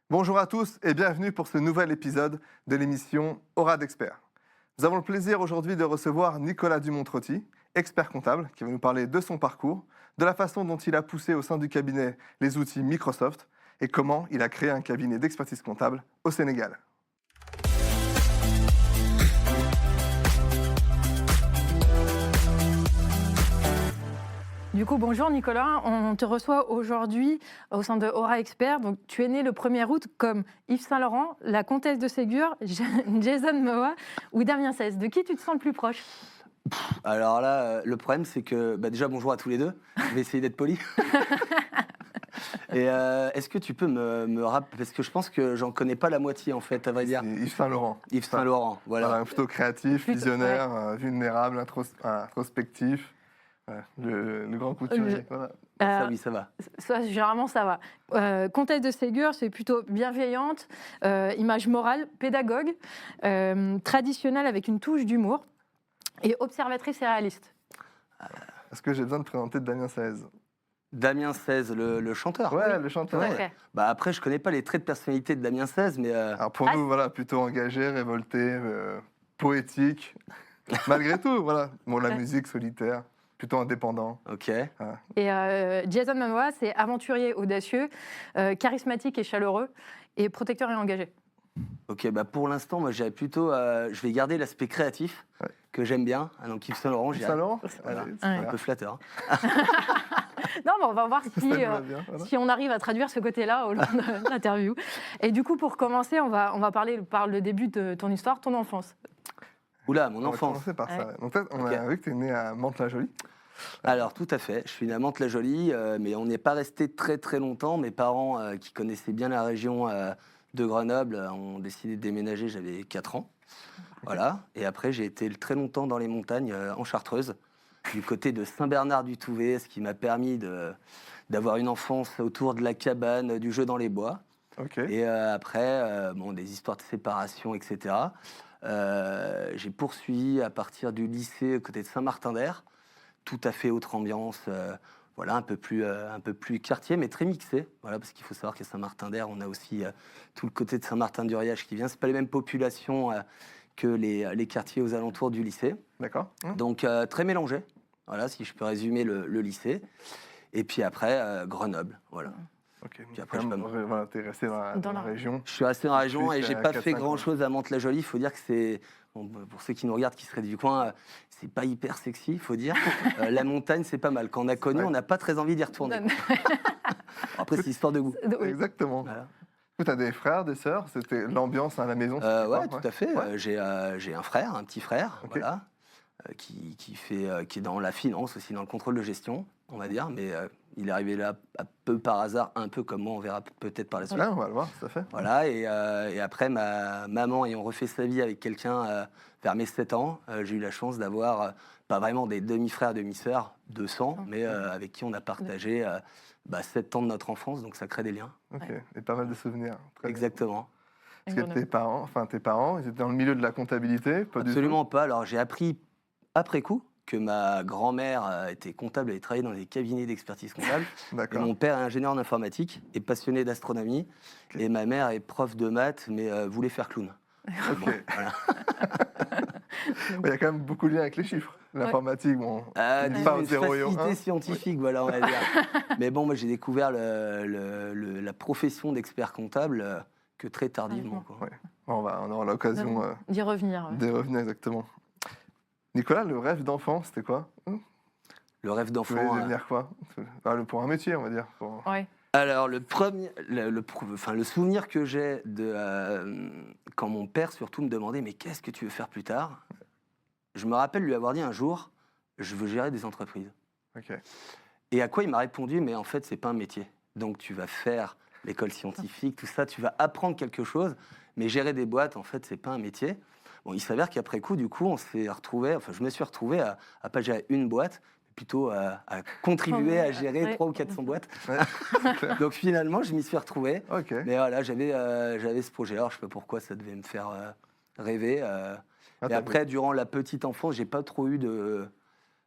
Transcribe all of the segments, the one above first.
Bonjour à tous et bienvenue pour ce nouvel épisode de l'émission Aura d'experts. Nous avons le plaisir aujourd'hui de recevoir Nicolas Dumont-Trotti, expert comptable, qui va nous parler de son parcours, de la façon dont il a poussé au sein du cabinet les outils Microsoft et comment il a créé un cabinet d'expertise comptable au Sénégal. Du coup, bonjour Nicolas, on te reçoit aujourd'hui au sein de Aura Expert. Donc, tu es né le 1er août comme Yves Saint-Laurent, la comtesse de Ségur, Jason Momoa ou Damien Cèze. De qui tu te sens le plus proche? Alors là, le problème, c'est que déjà bonjour à tous les deux. Je vais essayer d'être poli. Et est-ce que tu peux me rappeler, parce que je pense que j'en connais pas la moitié en fait, à vrai dire. C'est Yves Saint-Laurent. Yves Saint-Laurent, voilà. Plutôt créatif, visionnaire, vulnérable, introspectif. Le grand couturier. Voilà. Ça oui, ça va. Généralement, ça va. Comtesse de Ségur, c'est plutôt bienveillante, image morale, pédagogue, traditionnelle avec une touche d'humour et observatrice et réaliste. Est-ce que j'ai besoin de présenter Damien Cèze? Damien Cèze, le chanteur. Ouais, le chanteur. Tout à Ouais. fait. Bah après, je connais pas les traits de personnalité de Damien Cèze, mais Alors pour nous, voilà, plutôt engagé, révolté, poétique. Malgré tout, voilà. Bon, la Ouais. musique solitaire, plutôt indépendant. ok. Et Jason Momoa, c'est aventurier audacieux, charismatique et chaleureux, et protecteur et engagé. Ok, bah pour l'instant, moi, j'irais plutôt, je vais garder l'aspect créatif Ouais. que j'aime bien. Ah, donc Yves Saint-Laurent, Yves j'irais. Saint-Laurent. Voilà. Allez, Un super. peu flatteur. Non, mais on va voir Ça si, me va bien, voilà. si on arrive à traduire ce côté-là au long de l'interview. Et du coup, pour commencer, on va parler par le début de ton histoire, ton enfance. Oula, mon On va enfance. commencer par ça. Ouais. Donc, peut-être, on Ok. a vu que tu es né à Mantes-la-Jolie. Alors, tout à fait. Je suis né à Mantes-la-Jolie, mais on n'est pas resté très très longtemps. Mes parents, qui connaissaient bien la région de Grenoble, ont décidé de déménager, j'avais 4 ans. Voilà. Et après, j'ai été très longtemps dans les montagnes, en Chartreuse, du côté de Saint-Bernard-du-Touvet, ce qui m'a permis d'avoir une enfance autour de la cabane, du jeu dans les bois. Ok. Et après, des histoires de séparation, etc. J'ai poursuivi à partir du lycée côté de Saint-Martin-d'Air, tout à fait autre ambiance, voilà, un peu plus quartier, mais très mixé. Voilà, parce qu'il faut savoir qu'à Saint-Martin-d'Air, on a aussi tout le côté de Saint-Martin-du-Riage qui vient. C'est pas les mêmes populations que les quartiers aux alentours du lycée. D'accord. Donc très mélangé. Voilà, si je peux résumer le lycée. Et puis après, Grenoble. Voilà. Ok. Puis après, Quand je même, peux voilà, t'es resté dans la région. Je suis resté dans la région et Plus j'ai qu'à pas 4-5 fait ans. grand-chose à Mantes-la-Jolie. Il faut dire que c'est, bon, pour ceux qui nous regardent, qui seraient du coin, c'est pas hyper sexy, il faut dire. La montagne, c'est pas mal. Quand on a connu, Ouais. on n'a pas très envie d'y retourner. Après, c'est histoire de goût. Oui. Exactement. Voilà. Tu as des frères, des sœurs? C'était l'ambiance à la maison? c'était Ouais, quoi? tout à fait. Ouais. J'ai un frère, un petit frère, Ok. voilà, qui est dans la finance aussi, dans le contrôle de gestion, on va dire. Mais il est arrivé là un peu par hasard, un peu comme moi, on verra peut-être par la suite. Là, on va le voir, tout à fait. Voilà, et après, ma maman ayant refait sa vie avec quelqu'un vers mes 7 ans, j'ai eu la chance d'avoir, pas vraiment des demi-frères, demi-sœurs de sang, mais avec qui on a partagé 7 ans de notre enfance, donc ça crée des liens. Ok. Ouais. Et pas mal de souvenirs. Très bien. Exactement. Parce que tes parents, ils étaient dans le milieu de la comptabilité? Pas du tout. Absolument pas. Alors, j'ai appris après coup que ma grand-mère était comptable, elle travaillait dans des cabinets d'expertise comptable. Et D'accord. mon père est ingénieur en informatique et passionné d'astronomie. Ok. Et ma mère est prof de maths, mais voulait faire clown. Ok. Bon, voilà. Il y a quand même beaucoup de liens avec les chiffres. L'informatique, bon, Ah, une disons part une 0 et facilité 1. scientifique, voilà, on va dire. Mais bon, moi, j'ai découvert la profession d'expert comptable que très tardivement. Quoi. Ouais. On aura l'occasion D'y revenir. Ouais. d'y revenir exactement. Nicolas, le rêve d'enfant, c'était quoi? Le rêve Tu d'enfant. voulais devenir quoi? Pour un métier, on va dire. Ouais. Alors, le souvenir que j'ai de quand mon père surtout me demandait mais qu'est-ce que tu veux faire plus tard? Je me rappelle lui avoir dit un jour, je veux gérer des entreprises. Ok. Et à quoi il m'a répondu, mais en fait, c'est pas un métier. Donc, tu vas faire l'école scientifique, tout ça, tu vas apprendre quelque chose, mais gérer des boîtes, en fait, c'est pas un métier. Bon, il s'avère qu'après coup, du coup, je me suis retrouvé à pas gérer une boîte, mais plutôt à contribuer à gérer Ouais. 300 ou 400 boîtes. Ouais, c'est clair. Donc, finalement, je m'y suis retrouvé. Ok. Mais voilà, j'avais ce projet. Alors, je sais pas pourquoi ça devait me faire rêver. Ah, Et t'as après, durant la petite enfance, j'ai pas trop eu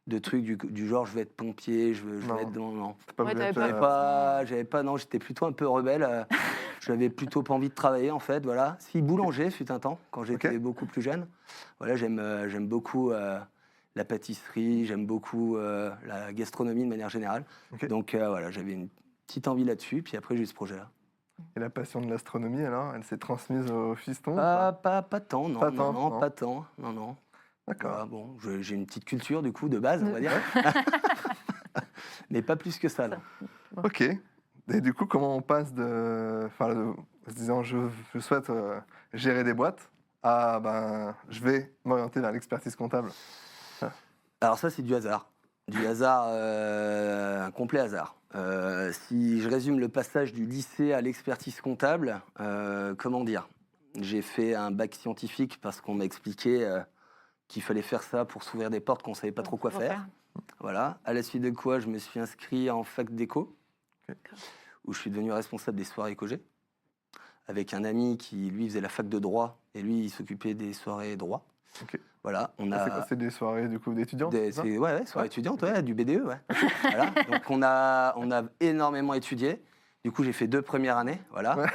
de trucs du genre je vais être pompier, je Non. vais être dans... Non. C'est pas Ouais, vous êtes, J'avais pas, non, j'étais plutôt un peu rebelle. J'avais plutôt pas envie de travailler, en fait, voilà. Si, boulanger, fut un temps, quand j'étais beaucoup plus jeune. Voilà, j'aime beaucoup la pâtisserie, j'aime beaucoup la gastronomie de manière générale. Ok. Donc, voilà, j'avais une petite envie là-dessus, puis après, j'ai eu ce projet-là. Et la passion de l'astronomie, alors, elle s'est transmise au fiston ou Pas pas tant, non, Pas non, tant, non, non. pas tant, non, non. D'accord. Voilà, bon, j'ai une petite culture, du coup, de base, on va dire. Mais pas plus que ça, non. Ok. Et du coup, comment on passe en se disant je souhaite gérer des boîtes à je vais m'orienter vers l'expertise comptable. Alors ça, c'est du hasard. Du hasard, un complet hasard. Si je résume le passage du lycée à l'expertise comptable, comment dire ? J'ai fait un bac scientifique parce qu'on m'a expliqué qu'il fallait faire ça pour s'ouvrir des portes qu'on ne savait pas trop quoi faire. Voilà. À la suite de quoi, je me suis inscrit en fac d'éco, où je suis devenu responsable des soirées éco-G, avec un ami qui, lui, faisait la fac de droit, et lui, il s'occupait des soirées droit. Ok. Voilà, on C'est quoi, c'est des soirées du coup d'étudiants c'est ça soirées étudiantes, du BDE, ouais. Voilà. Donc on a énormément étudié. Du coup, j'ai fait 2 premières années, voilà. Ouais.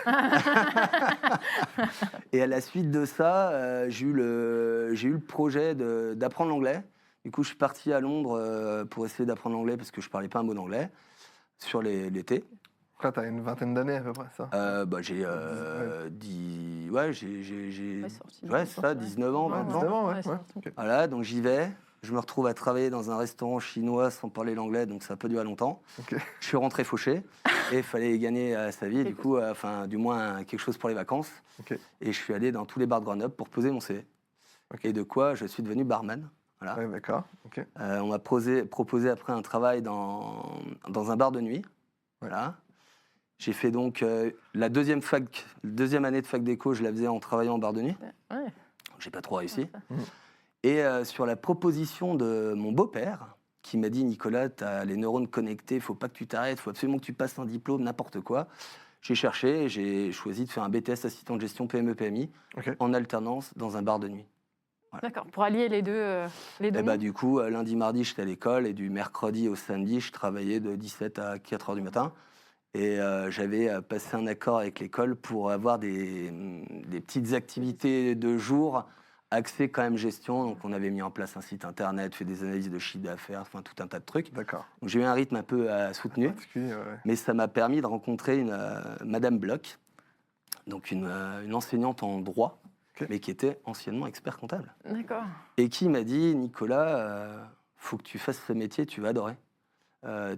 Et à la suite de ça, j'ai eu le projet d'apprendre l'anglais. Du coup, je suis parti à Londres pour essayer d'apprendre l'anglais parce que je parlais pas un mot d'anglais sur l'été. Là, t'as une vingtaine d'années à peu près, ça J'ai Ouais, 19 ans, 20 ans. 19 ans, ouais. c'est Ouais. sorti. Ok. Voilà, donc j'y vais. Je me retrouve à travailler dans un restaurant chinois sans parler l'anglais, donc ça peut durer longtemps. Ok. Je suis rentré fauché et il fallait gagner sa vie, du coup, du moins quelque chose pour les vacances. Ok. Et je suis allé dans tous les bars de Grenoble pour poser mon CV. Ok. Et de quoi je suis devenu barman. Voilà. Ouais, d'accord. Ok. On m'a proposé après un travail dans un bar de nuit. Voilà. J'ai fait donc la deuxième année de fac d'éco, je la faisais en travaillant en bar de nuit. Ouais. J'ai pas trop réussi. Mhm. Et sur la proposition de mon beau-père, qui m'a dit « Nicolas, tu as les neurones connectés, il faut pas que tu t'arrêtes, il faut absolument que tu passes un diplôme, n'importe quoi », j'ai cherché et j'ai choisi de faire un BTS assistant de gestion PME-PMI Ok. en alternance dans un bar de nuit. D'accord, pour allier les deux. Et mondes. du coup, lundi, mardi, j'étais à l'école et du mercredi au samedi, je travaillais de 17 à 4 heures du matin. Et j'avais passé un accord avec l'école pour avoir des petites activités de jour axées quand même gestion. Donc on avait mis en place un site internet, fait des analyses de chiffre d'affaires, enfin tout un tas de trucs. D'accord. Donc j'ai eu un rythme un peu soutenu, Particulier, ouais. mais ça m'a permis de rencontrer Madame Bloch, donc une enseignante en droit, Ok. mais qui était anciennement expert comptable. D'accord. Et qui m'a dit, Nicolas, faut que tu fasses ce métier, tu vas adorer,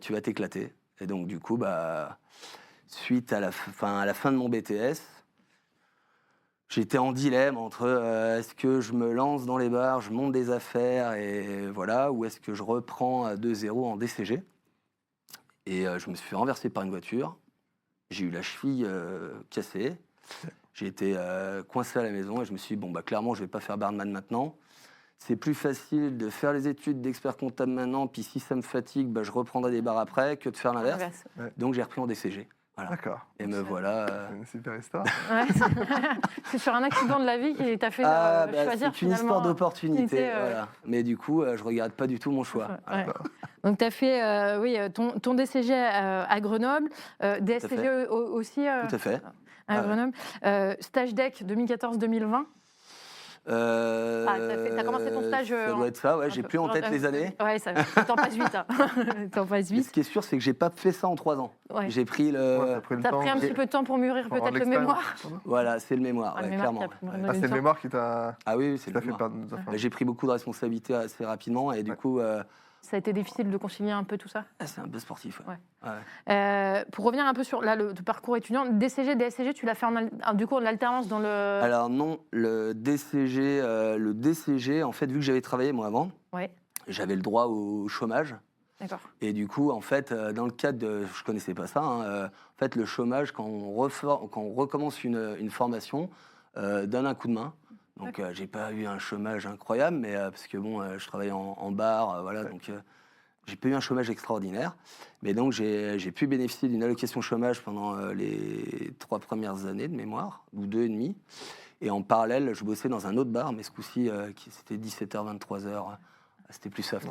tu vas t'éclater. Et donc du coup, suite à la fin de mon BTS, j'étais en dilemme entre est-ce que je me lance dans les bars, je monte des affaires et voilà, ou est-ce que je reprends de zéro en DCG. Et je me suis fait renverser par une voiture. J'ai eu la cheville cassée. J'ai été coincé à la maison et je me suis dit, clairement, je ne vais pas faire barman maintenant. C'est plus facile de faire les études d'expert comptable maintenant, puis si ça me fatigue, je reprendrai des bars après, que de faire l'inverse. Ouais. Donc j'ai repris en DCG. Voilà. D'accord. Et me voilà. C'est une super histoire. Ouais, c'est sur un accident de la vie qui t'a fait choisir c'est une histoire finalement. d'opportunité. Voilà. Mais du coup, je regrette pas du tout mon choix. Ouais. Voilà. Donc tu as fait ton DCG à Grenoble, DSCG aussi Tout à fait. à Grenoble, stage DEC 2014-2020. T'as commencé ton stage. Ça doit être ça, ouais. J'ai plus en tête les années. Ouais, le temps passe vite. Le temps passe Mais vite. ce qui est sûr, c'est que j'ai pas fait ça en 3 ans. Ouais. J'ai pris Ouais, le T'as temps. pris un petit peu de temps pour mûrir Pour avoir peut-être de le l'expérience. mémoire. Voilà, c'est le mémoire, Ah, le ouais, mémoire clairement. qui a pris Ouais. une Ah, c'est le sorte. mémoire qui t'a Ah oui, c'est le fait mémoire. perdre. J'ai pris beaucoup de responsabilités assez rapidement et du coup, Ça a été difficile de concilier un peu tout ça. c'est un peu sportif. Ouais. Ouais. Ouais. Pour revenir un peu sur le parcours étudiant, DCG, DSCG, tu l'as fait du coup en alternance dans le. Alors non, le DCG, en fait, vu que j'avais travaillé moi avant, Ouais, j'avais le droit au chômage. d'accord. Et du coup, en fait, dans le cadre de, je connaissais pas ça, en fait, le chômage, quand on recommence une formation, donne un coup de main. Donc, j'ai pas eu un chômage incroyable, mais parce que je travaillais en bar, voilà, Ouais. donc j'ai pas eu un chômage extraordinaire. Mais donc, j'ai pu bénéficier d'une allocation chômage pendant les 3 premières années de mémoire, ou 2 et demi. Et en parallèle, je bossais dans un autre bar, mais ce coup-ci, c'était 17h, 23h C'était plus soft.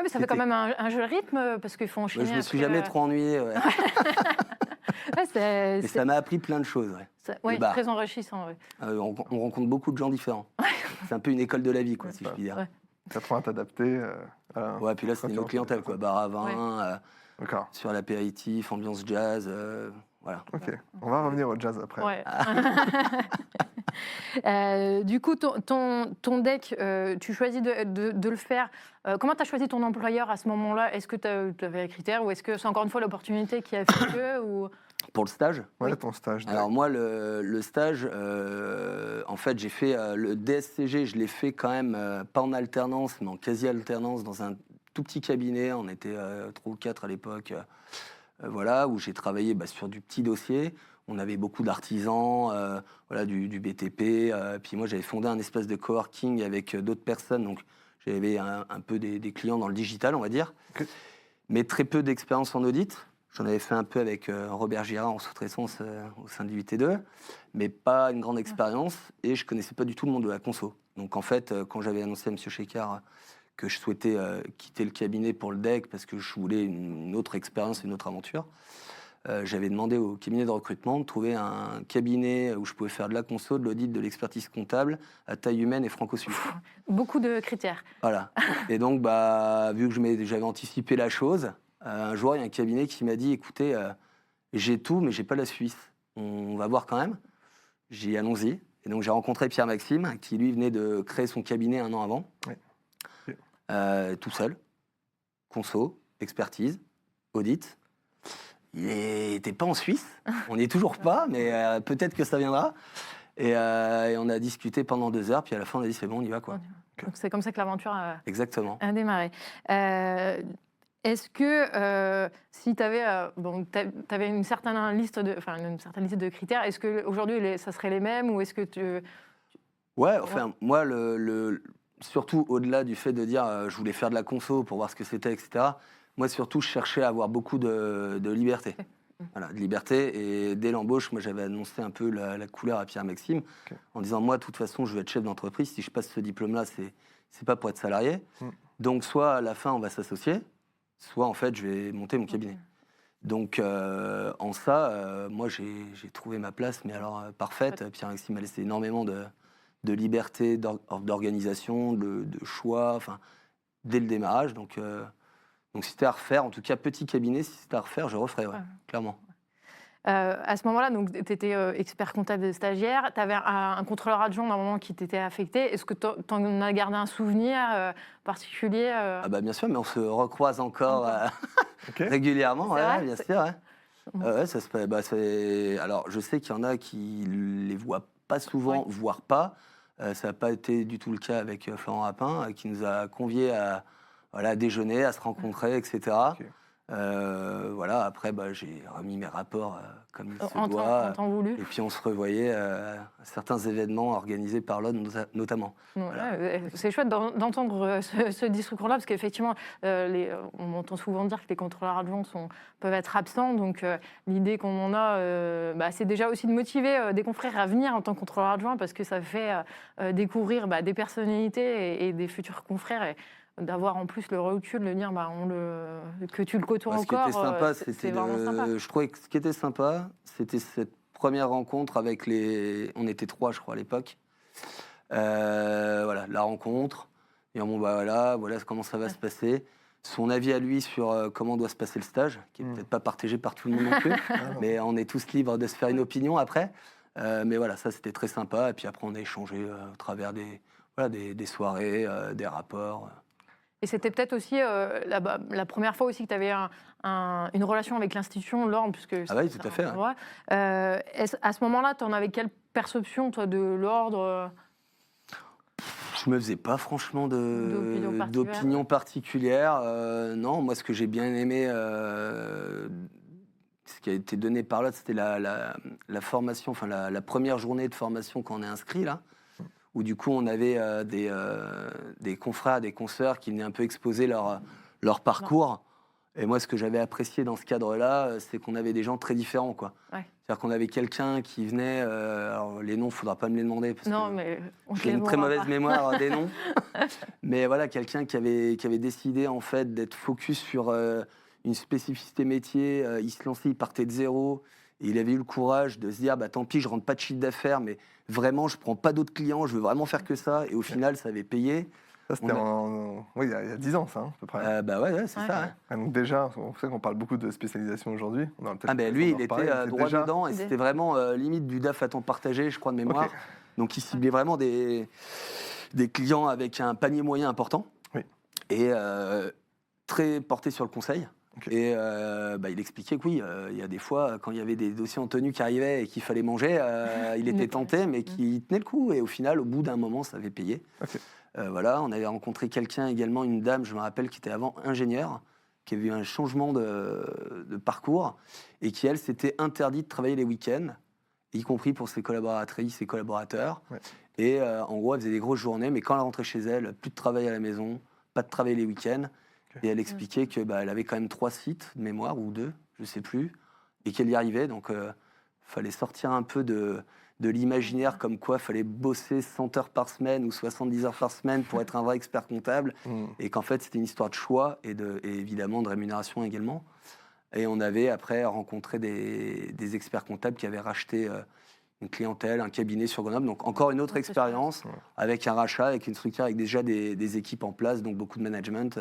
Mais ça fait quand même un jeu de rythme parce qu'il faut enchaîner. Moi, je me suis jamais trop ennuyé. Ouais. Mais ça m'a appris plein de choses. Oui, très enrichissant. Ouais. On rencontre beaucoup de gens différents. C'est un peu une école de la vie, quoi, si je puis dire. Ouais. Tu apprends à t'adapter. Ouais, puis là, c'était nos clientèles, quoi. Bar à vin, sur l'apéritif, ambiance jazz, voilà. Ok, on va revenir au jazz après. Ouais. Du coup, ton deck, tu choisis de le faire. Comment tu as choisi ton employeur à ce moment-là? Est-ce que tu avais les critères ou est-ce que c'est encore une fois l'opportunité qui a fait que ou... Pour le stage? Ouais, ton stage. Alors moi, le stage, en fait, j'ai fait le DSCG, je l'ai fait quand même, pas en alternance, mais en quasi-alternance dans un tout petit cabinet. On était 3 ou 4 à l'époque, voilà, où j'ai travaillé sur du petit dossier. On avait beaucoup d'artisans, voilà, du BTP. Puis moi, j'avais fondé un espace de coworking avec d'autres personnes. Donc, j'avais un peu des clients dans le digital, on va dire. Okay. Mais très peu d'expérience en audit. J'en avais fait un peu avec Robert Girard en sous-traitance au sein du 8T2, mais pas une grande expérience. Et je connaissais pas du tout le monde de la conso. Donc, en fait, quand j'avais annoncé à M. Chekar que je souhaitais quitter le cabinet pour le DEC parce que je voulais une autre expérience, une autre aventure, j'avais demandé au cabinet de recrutement de trouver un cabinet où je pouvais faire de la conso, de l'audit, de l'expertise comptable, à taille humaine et franco-suisse. Beaucoup de critères. Voilà. Et donc, vu que j'avais anticipé la chose, un jour, il y a un cabinet qui m'a dit, écoutez, j'ai tout, mais j'ai pas la Suisse. On va voir quand même. J'ai dit, allons-y. Et donc, j'ai rencontré Pierre-Maxime, qui, lui, venait de créer son cabinet 1 an avant. Oui. Tout seul. Conso, expertise, audit. Il n'était pas en Suisse, on n'y est toujours pas, mais peut-être que ça viendra. Et on a discuté pendant 2 heures, puis à la fin on a dit c'est bon, on y va quoi. Donc c'est comme ça que l'aventure a démarré. Est-ce que si tu avais une certaine liste de critères, est-ce qu'aujourd'hui ça serait les mêmes ou est-ce que tu... Ouais, enfin moi, surtout au-delà du fait de dire je voulais faire de la conso pour voir ce que c'était, etc., moi, surtout, je cherchais à avoir beaucoup de liberté. Voilà, de liberté. Et dès l'embauche, moi, j'avais annoncé un peu la couleur à Pierre-Maxime en disant, moi, de toute façon, je veux être chef d'entreprise. Si je passe ce diplôme-là, c'est pas pour être salarié. Donc, soit à la fin, on va s'associer, soit, en fait, je vais monter mon cabinet. Donc, en ça, moi, j'ai trouvé ma place, mais alors parfaite. Pierre-Maxime m'a laissé énormément de liberté, d'organisation, de choix, dès le démarrage. Donc, si c'était à refaire, en tout cas petit cabinet, si c'était à refaire, je referais, clairement. À ce moment-là, tu étais expert comptable et stagiaire, tu avais un contrôleur adjoint d'un moment qui t'était affecté. Est-ce que tu en as gardé un souvenir particulier Bien sûr, mais on se recroise encore régulièrement, bien sûr. Ça se fait, alors, je sais qu'il y en a qui les voient pas souvent, voire pas. Ça n'a pas été du tout le cas avec Florent Rapin, qui nous a conviés à déjeuner, à se rencontrer, etc. Voilà, après, j'ai remis mes rapports comme il se doit. En temps voulu. Et puis, on se revoyait à certains événements organisés par l'ONU, notamment. Voilà. C'est chouette d'entendre ce discours-là, parce qu'effectivement, on entend souvent dire que les contrôleurs adjoints peuvent être absents. Donc, l'idée qu'on en a, c'est déjà aussi de motiver des confrères à venir en tant que contrôleur adjoint, parce que ça fait découvrir des personnalités et des futurs confrères. Et d'avoir en plus le recul de dire que tu le côtoies encore, c'est vraiment sympa. Je trouvais que ce qui était sympa, c'était cette première rencontre avec on était 3, je crois, à l'époque. Voilà, la rencontre. Et voilà comment ça va se passer. Son avis à lui sur comment doit se passer le stage, qui n'est peut-être pas partagé par tout le monde non plus, mais on est tous libres de se faire une opinion après. Mais voilà, ça c'était très sympa. Et puis après, on a échangé au travers des soirées, des rapports. Et c'était peut-être aussi la première fois aussi que tu avais une relation avec l'institution, l'ordre, puisque... Ah oui, tout à fait. À ce moment-là, tu en avais quelle perception, toi, de l'ordre Je me faisais pas franchement d'opinion particulière. Non, moi, ce que j'ai bien aimé, ce qui a été donné par l'autre, c'était la formation, la première journée de formation quand on est inscrit, là, où du coup, on avait des confrères, des consoeurs qui venaient un peu exposer leur parcours. Et moi, ce que j'avais apprécié dans ce cadre-là, c'est qu'on avait des gens très différents, quoi. Ouais. C'est-à-dire qu'on avait quelqu'un qui venait... alors, les noms, il ne faudra pas me les demander, parce Non, que mais on j'ai une très mauvaise mémoire des noms. Mais voilà, quelqu'un qui avait décidé, en fait, d'être focus sur une spécificité métier. Il se lançait, il partait de zéro. Et il avait eu le courage de se dire, bah, tant pis, je ne rentre pas de chiffre d'affaires, mais vraiment, je ne prends pas d'autres clients, je veux vraiment faire que ça. Et au final, ça avait payé. Ça, c'était oui, il y a 10 ans, ça, à peu près. Bah ouais, c'est ça. Hein. Donc déjà, on sait qu'on parle beaucoup de spécialisation aujourd'hui. Lui, il était droit déjà... dedans, et c'était vraiment limite du DAF à temps partagé, je crois, de mémoire. Okay. Donc, il ciblait vraiment des clients avec un panier moyen important, oui. Et très porté sur le conseil. Okay. Et il expliquait que oui, il y a des fois, quand il y avait des dossiers en tenue qui arrivaient et qu'il fallait manger, il était tenté, mais qu'il tenait le coup. Et au final, au bout d'un moment, ça avait payé. Okay. Voilà, on avait rencontré quelqu'un également, une dame, je me rappelle, qui était avant ingénieure, qui avait eu un changement de parcours et qui, elle, s'était interdit de travailler les week-ends, y compris pour ses collaboratrices et collaborateurs. Ouais. Et en gros, elle faisait des grosses journées, mais quand elle rentrait chez elle, plus de travail à la maison, pas de travail les week-ends. Okay. Et elle expliquait que elle avait quand même 3 sites de mémoire, ou 2, je sais plus, et qu'elle y arrivait. Donc, fallait sortir un peu de l'imaginaire, comme quoi il fallait bosser 100 heures par semaine ou 70 heures par semaine pour être un vrai expert comptable, et qu'en fait, c'était une histoire de choix et évidemment de rémunération également. Et on avait après rencontré des experts comptables qui avaient racheté une clientèle, un cabinet sur Grenoble. Donc encore une autre expérience avec un rachat, avec une structure, avec déjà des équipes en place, donc beaucoup de management.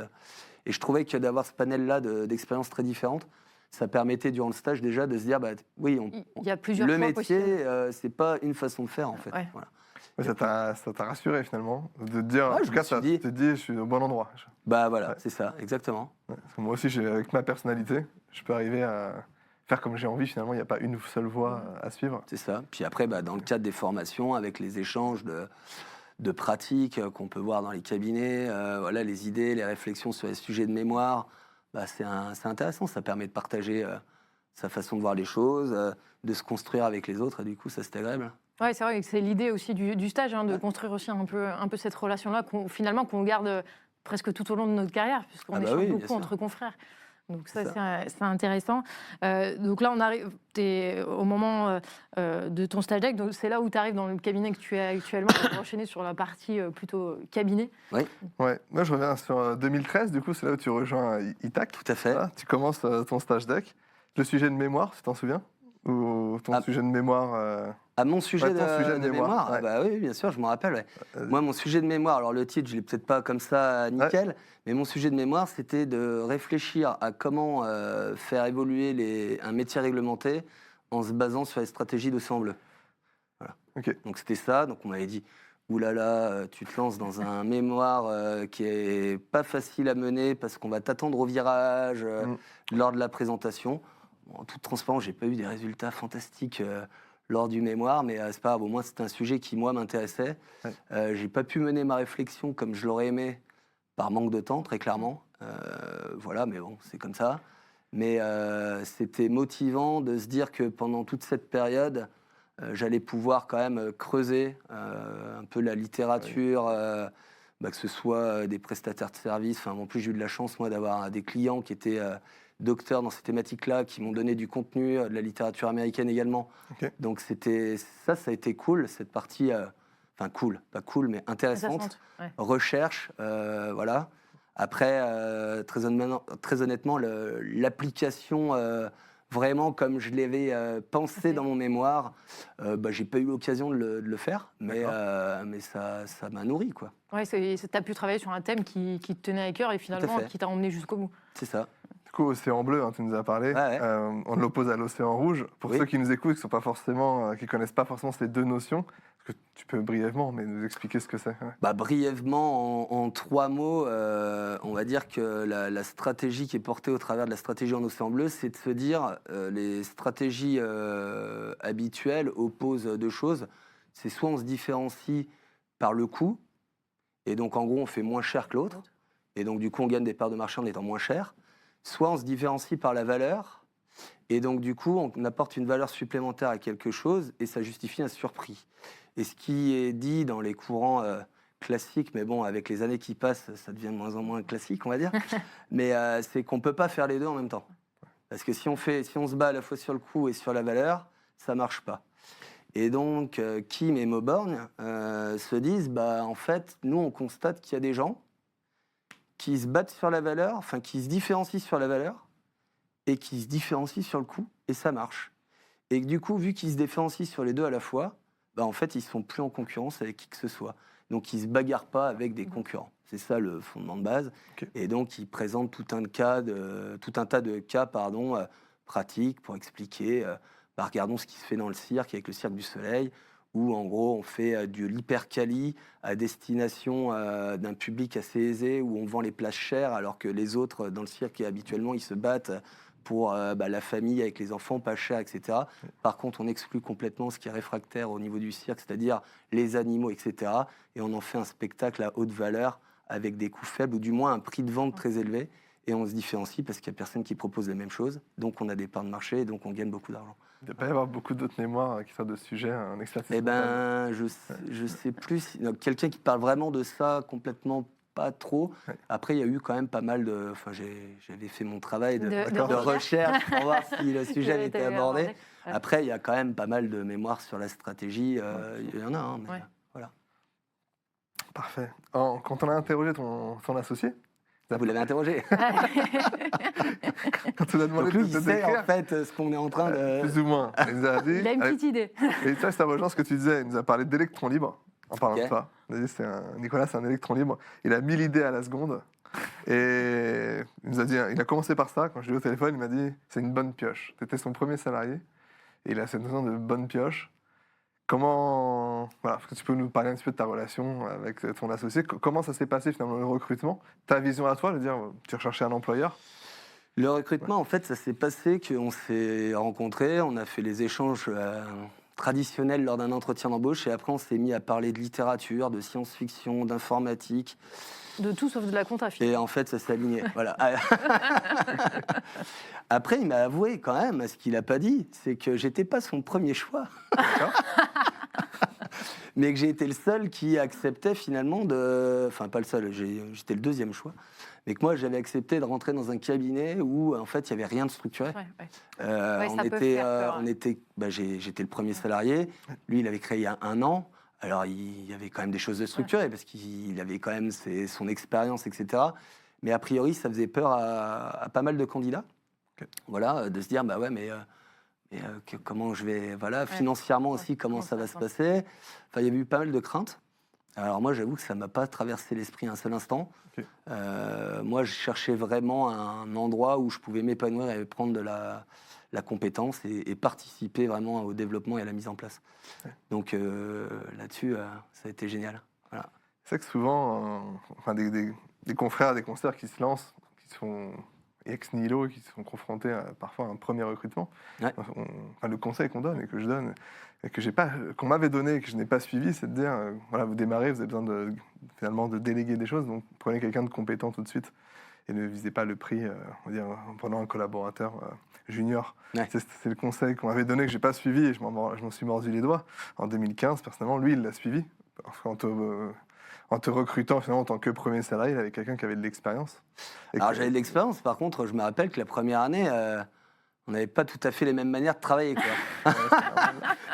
Et je trouvais que d'avoir ce panel-là d'expériences très différentes, ça permettait durant le stage déjà de se dire, oui, il y a plusieurs le métier, c'est pas une façon de faire en fait. Ouais. Voilà. Mais ça t'a rassuré finalement, de te dire, en tout cas, tu te dis, je suis au bon endroit. Voilà, c'est ça, exactement. Ouais, parce que moi aussi, avec ma personnalité, je peux arriver à faire comme j'ai envie. Finalement, il n'y a pas une seule voie à suivre. C'est ça. Puis après, dans le cadre des formations, avec les échanges de pratiques qu'on peut voir dans les cabinets, voilà, les idées, les réflexions sur les sujets de mémoire, c'est intéressant. Ça permet de partager sa façon de voir les choses, de se construire avec les autres. Et du coup, ça, c'est agréable. Oui, c'est vrai que c'est l'idée aussi du stage, de construire aussi un peu cette relation-là, qu'on garde presque tout au long de notre carrière, puisqu'on échange beaucoup entre confrères. Donc ça, c'est intéressant. Donc là, on arrive au moment de ton stage deck, donc c'est là où tu arrives dans le cabinet que tu es actuellement, pour enchaîner sur la partie plutôt cabinet. Oui. Ouais. Moi, je reviens sur 2013, du coup, c'est là où tu rejoins ITAC. Tout à fait. Là, tu commences ton stage deck. Le sujet de mémoire, tu t'en souviens? Ou ton sujet de mémoire mon sujet, de mémoire, ouais. Oui, bien sûr, je me rappelle. Ouais. Moi, mon sujet de mémoire, alors le titre, je ne l'ai peut-être pas comme ça nickel, mais mon sujet de mémoire, c'était de réfléchir à comment faire évoluer un métier réglementé en se basant sur les stratégies d'Océan Bleu. Voilà. Okay. Donc c'était ça, donc on m'avait dit, oulala, tu te lances dans un mémoire qui est pas facile à mener parce qu'on va t'attendre au virage lors de la présentation. Bon, en toute transparence, j'ai pas eu des résultats fantastiques lors du mémoire, mais c'est pas grave, au moins c'était un sujet qui, moi, m'intéressait. Ouais. J'ai pas pu mener ma réflexion comme je l'aurais aimé, par manque de temps, très clairement. Voilà, mais bon, c'est comme ça. Mais c'était motivant de se dire que pendant toute cette période, j'allais pouvoir quand même creuser un peu la littérature, que ce soit des prestataires de services. En plus, j'ai eu de la chance, moi, d'avoir des clients qui étaient docteurs dans ces thématiques-là, qui m'ont donné du contenu, de la littérature américaine également. Okay. Donc ça a été cool, cette partie, pas cool, mais intéressante. Ouais. Recherche, voilà. Après, très honnêtement, l'application, vraiment comme je l'avais pensé dans mon mémoire, j'ai pas eu l'occasion de le faire, mais ça m'a nourri, quoi. Ouais, tu as pu travailler sur un thème qui te tenait à cœur et finalement qui t'a emmené jusqu'au bout. C'est ça. Du coup, Océan Bleu, tu nous as parlé, on l'oppose à l'Océan Rouge. Pour ceux qui nous écoutent, qui ne connaissent pas forcément ces deux notions, est-ce que tu peux brièvement nous expliquer ce que c'est? Brièvement, en 3 mots, on va dire que la stratégie qui est portée au travers de la stratégie en Océan Bleu, c'est de se dire les stratégies habituelles opposent 2 choses. C'est soit on se différencie par le coût, et donc en gros on fait moins cher que l'autre, et donc du coup on gagne des parts de marché en étant moins cher. Soit on se différencie par la valeur, et donc du coup on apporte une valeur supplémentaire à quelque chose, et ça justifie un surprix. Et ce qui est dit dans les courants classique, mais bon, avec les années qui passent, ça devient de moins en moins classique, on va dire. Mais c'est qu'on ne peut pas faire les deux en même temps. Parce que si on se bat à la fois sur le coût et sur la valeur, ça ne marche pas. Et donc, Kim et Mauborgne se disent, en fait, nous, on constate qu'il y a des gens qui se battent sur la valeur, enfin, qui se différencient sur la valeur et qui se différencient sur le coût, et ça marche. Et du coup, vu qu'ils se différencient sur les deux à la fois, en fait, ils ne sont plus en concurrence avec qui que ce soit. Donc, ils ne se bagarrent pas avec des concurrents. C'est ça le fondement de base. Okay. Et donc, ils présentent tout un tas de cas pratiques pour expliquer, regardons ce qui se fait dans le cirque, avec le Cirque du Soleil, où, en gros, on fait de l'hypercali à destination d'un public assez aisé, où on vend les places chères, alors que les autres, dans le cirque, habituellement, ils se battent pour la famille avec les enfants, pas cher, etc. Par contre, on exclut complètement ce qui est réfractaire au niveau du cirque, c'est-à-dire les animaux, etc. Et on en fait un spectacle à haute valeur avec des coûts faibles, ou du moins un prix de vente très élevé. Et on se différencie parce qu'il n'y a personne qui propose la même chose. Donc, on a des parts de marché et donc on gagne beaucoup d'argent. Il doit pas y avoir beaucoup d'autres mémoires qui sortent de ce sujet, un expertise. Je sais plus. Quelqu'un qui parle vraiment de ça complètement pas trop. Ouais. Après, il y a eu quand même pas mal de... Enfin, j'avais fait mon travail de recherche pour voir si le sujet avait été abordé. Ouais. Après, il y a quand même pas mal de mémoires sur la stratégie. Il y en a, mais voilà. Parfait. Quand on a interrogé ton associé... Vous l'avez interrogé. Quand on a demandé donc lui, il sait en fait ce qu'on est en train de... Plus ou moins. Il a une petite idée. Et ça, ça rejoint ce que tu disais. Il nous a parlé d'électrons libres. En parlant de ça, Nicolas, c'est un électron libre. Il a 1000 idées à la seconde. Et il nous a dit, il a commencé par ça. Quand je l'ai eu au téléphone, il m'a dit, c'est une bonne pioche. Tu étais son premier salarié. Et il a cette notion de bonne pioche. Comment... Voilà, est-ce que tu peux nous parler un petit peu de ta relation avec ton associé? Comment ça s'est passé finalement le recrutement? Ta vision à toi, de dire, tu recherchais un employeur? Le recrutement, en fait, ça s'est passé qu'on s'est rencontrés, on a fait les échanges... traditionnel lors d'un entretien d'embauche, et après on s'est mis à parler de littérature, de science-fiction, d'informatique. De tout sauf de la compta. Et en fait, ça s'est aligné. Voilà. Après, il m'a avoué quand même, ce qu'il n'a pas dit, c'est que j'étais pas son premier choix. Mais que j'ai été le seul qui acceptait finalement de... Enfin, pas le seul, j'étais le deuxième choix. Mais que moi, j'avais accepté de rentrer dans un cabinet où, en fait, il n'y avait rien de structuré. J'étais le premier salarié. Lui, il avait créé il y a 1 an. Alors, il y avait quand même des choses de structurées parce qu'il avait quand même son expérience, etc. Mais a priori, ça faisait peur à pas mal de candidats. Okay. Voilà, de se dire, comment je vais... Voilà, financièrement aussi, comment ça va se passer. Enfin, il y avait eu pas mal de craintes. Alors moi, j'avoue que ça ne m'a pas traversé l'esprit un seul instant. Okay. Moi, je cherchais vraiment un endroit où je pouvais m'épanouir et prendre de la compétence et participer vraiment au développement et à la mise en place. Ouais. Donc là-dessus, ça a été génial. Voilà. C'est vrai que souvent, des confrères, des consoeurs qui se lancent, qui sont ex nihilo, qui sont confrontés parfois à un premier recrutement, le conseil qu'on donne et que je donne, et qu'on m'avait donné et que je n'ai pas suivi, c'est de dire, voilà, vous démarrez, vous avez besoin finalement de déléguer des choses, donc prenez quelqu'un de compétent tout de suite et ne visez pas le prix, on va dire, en prenant un collaborateur junior. Ouais. C'est le conseil qu'on m'avait donné que je n'ai pas suivi et je m'en suis mordu les doigts. En 2015, personnellement, lui, il l'a suivi. En te recrutant finalement en tant que premier salarié, il avait quelqu'un qui avait de l'expérience. Alors j'avais de l'expérience, par contre, je me rappelle que la première année, on n'avait pas tout à fait les mêmes manières de travailler. Quoi.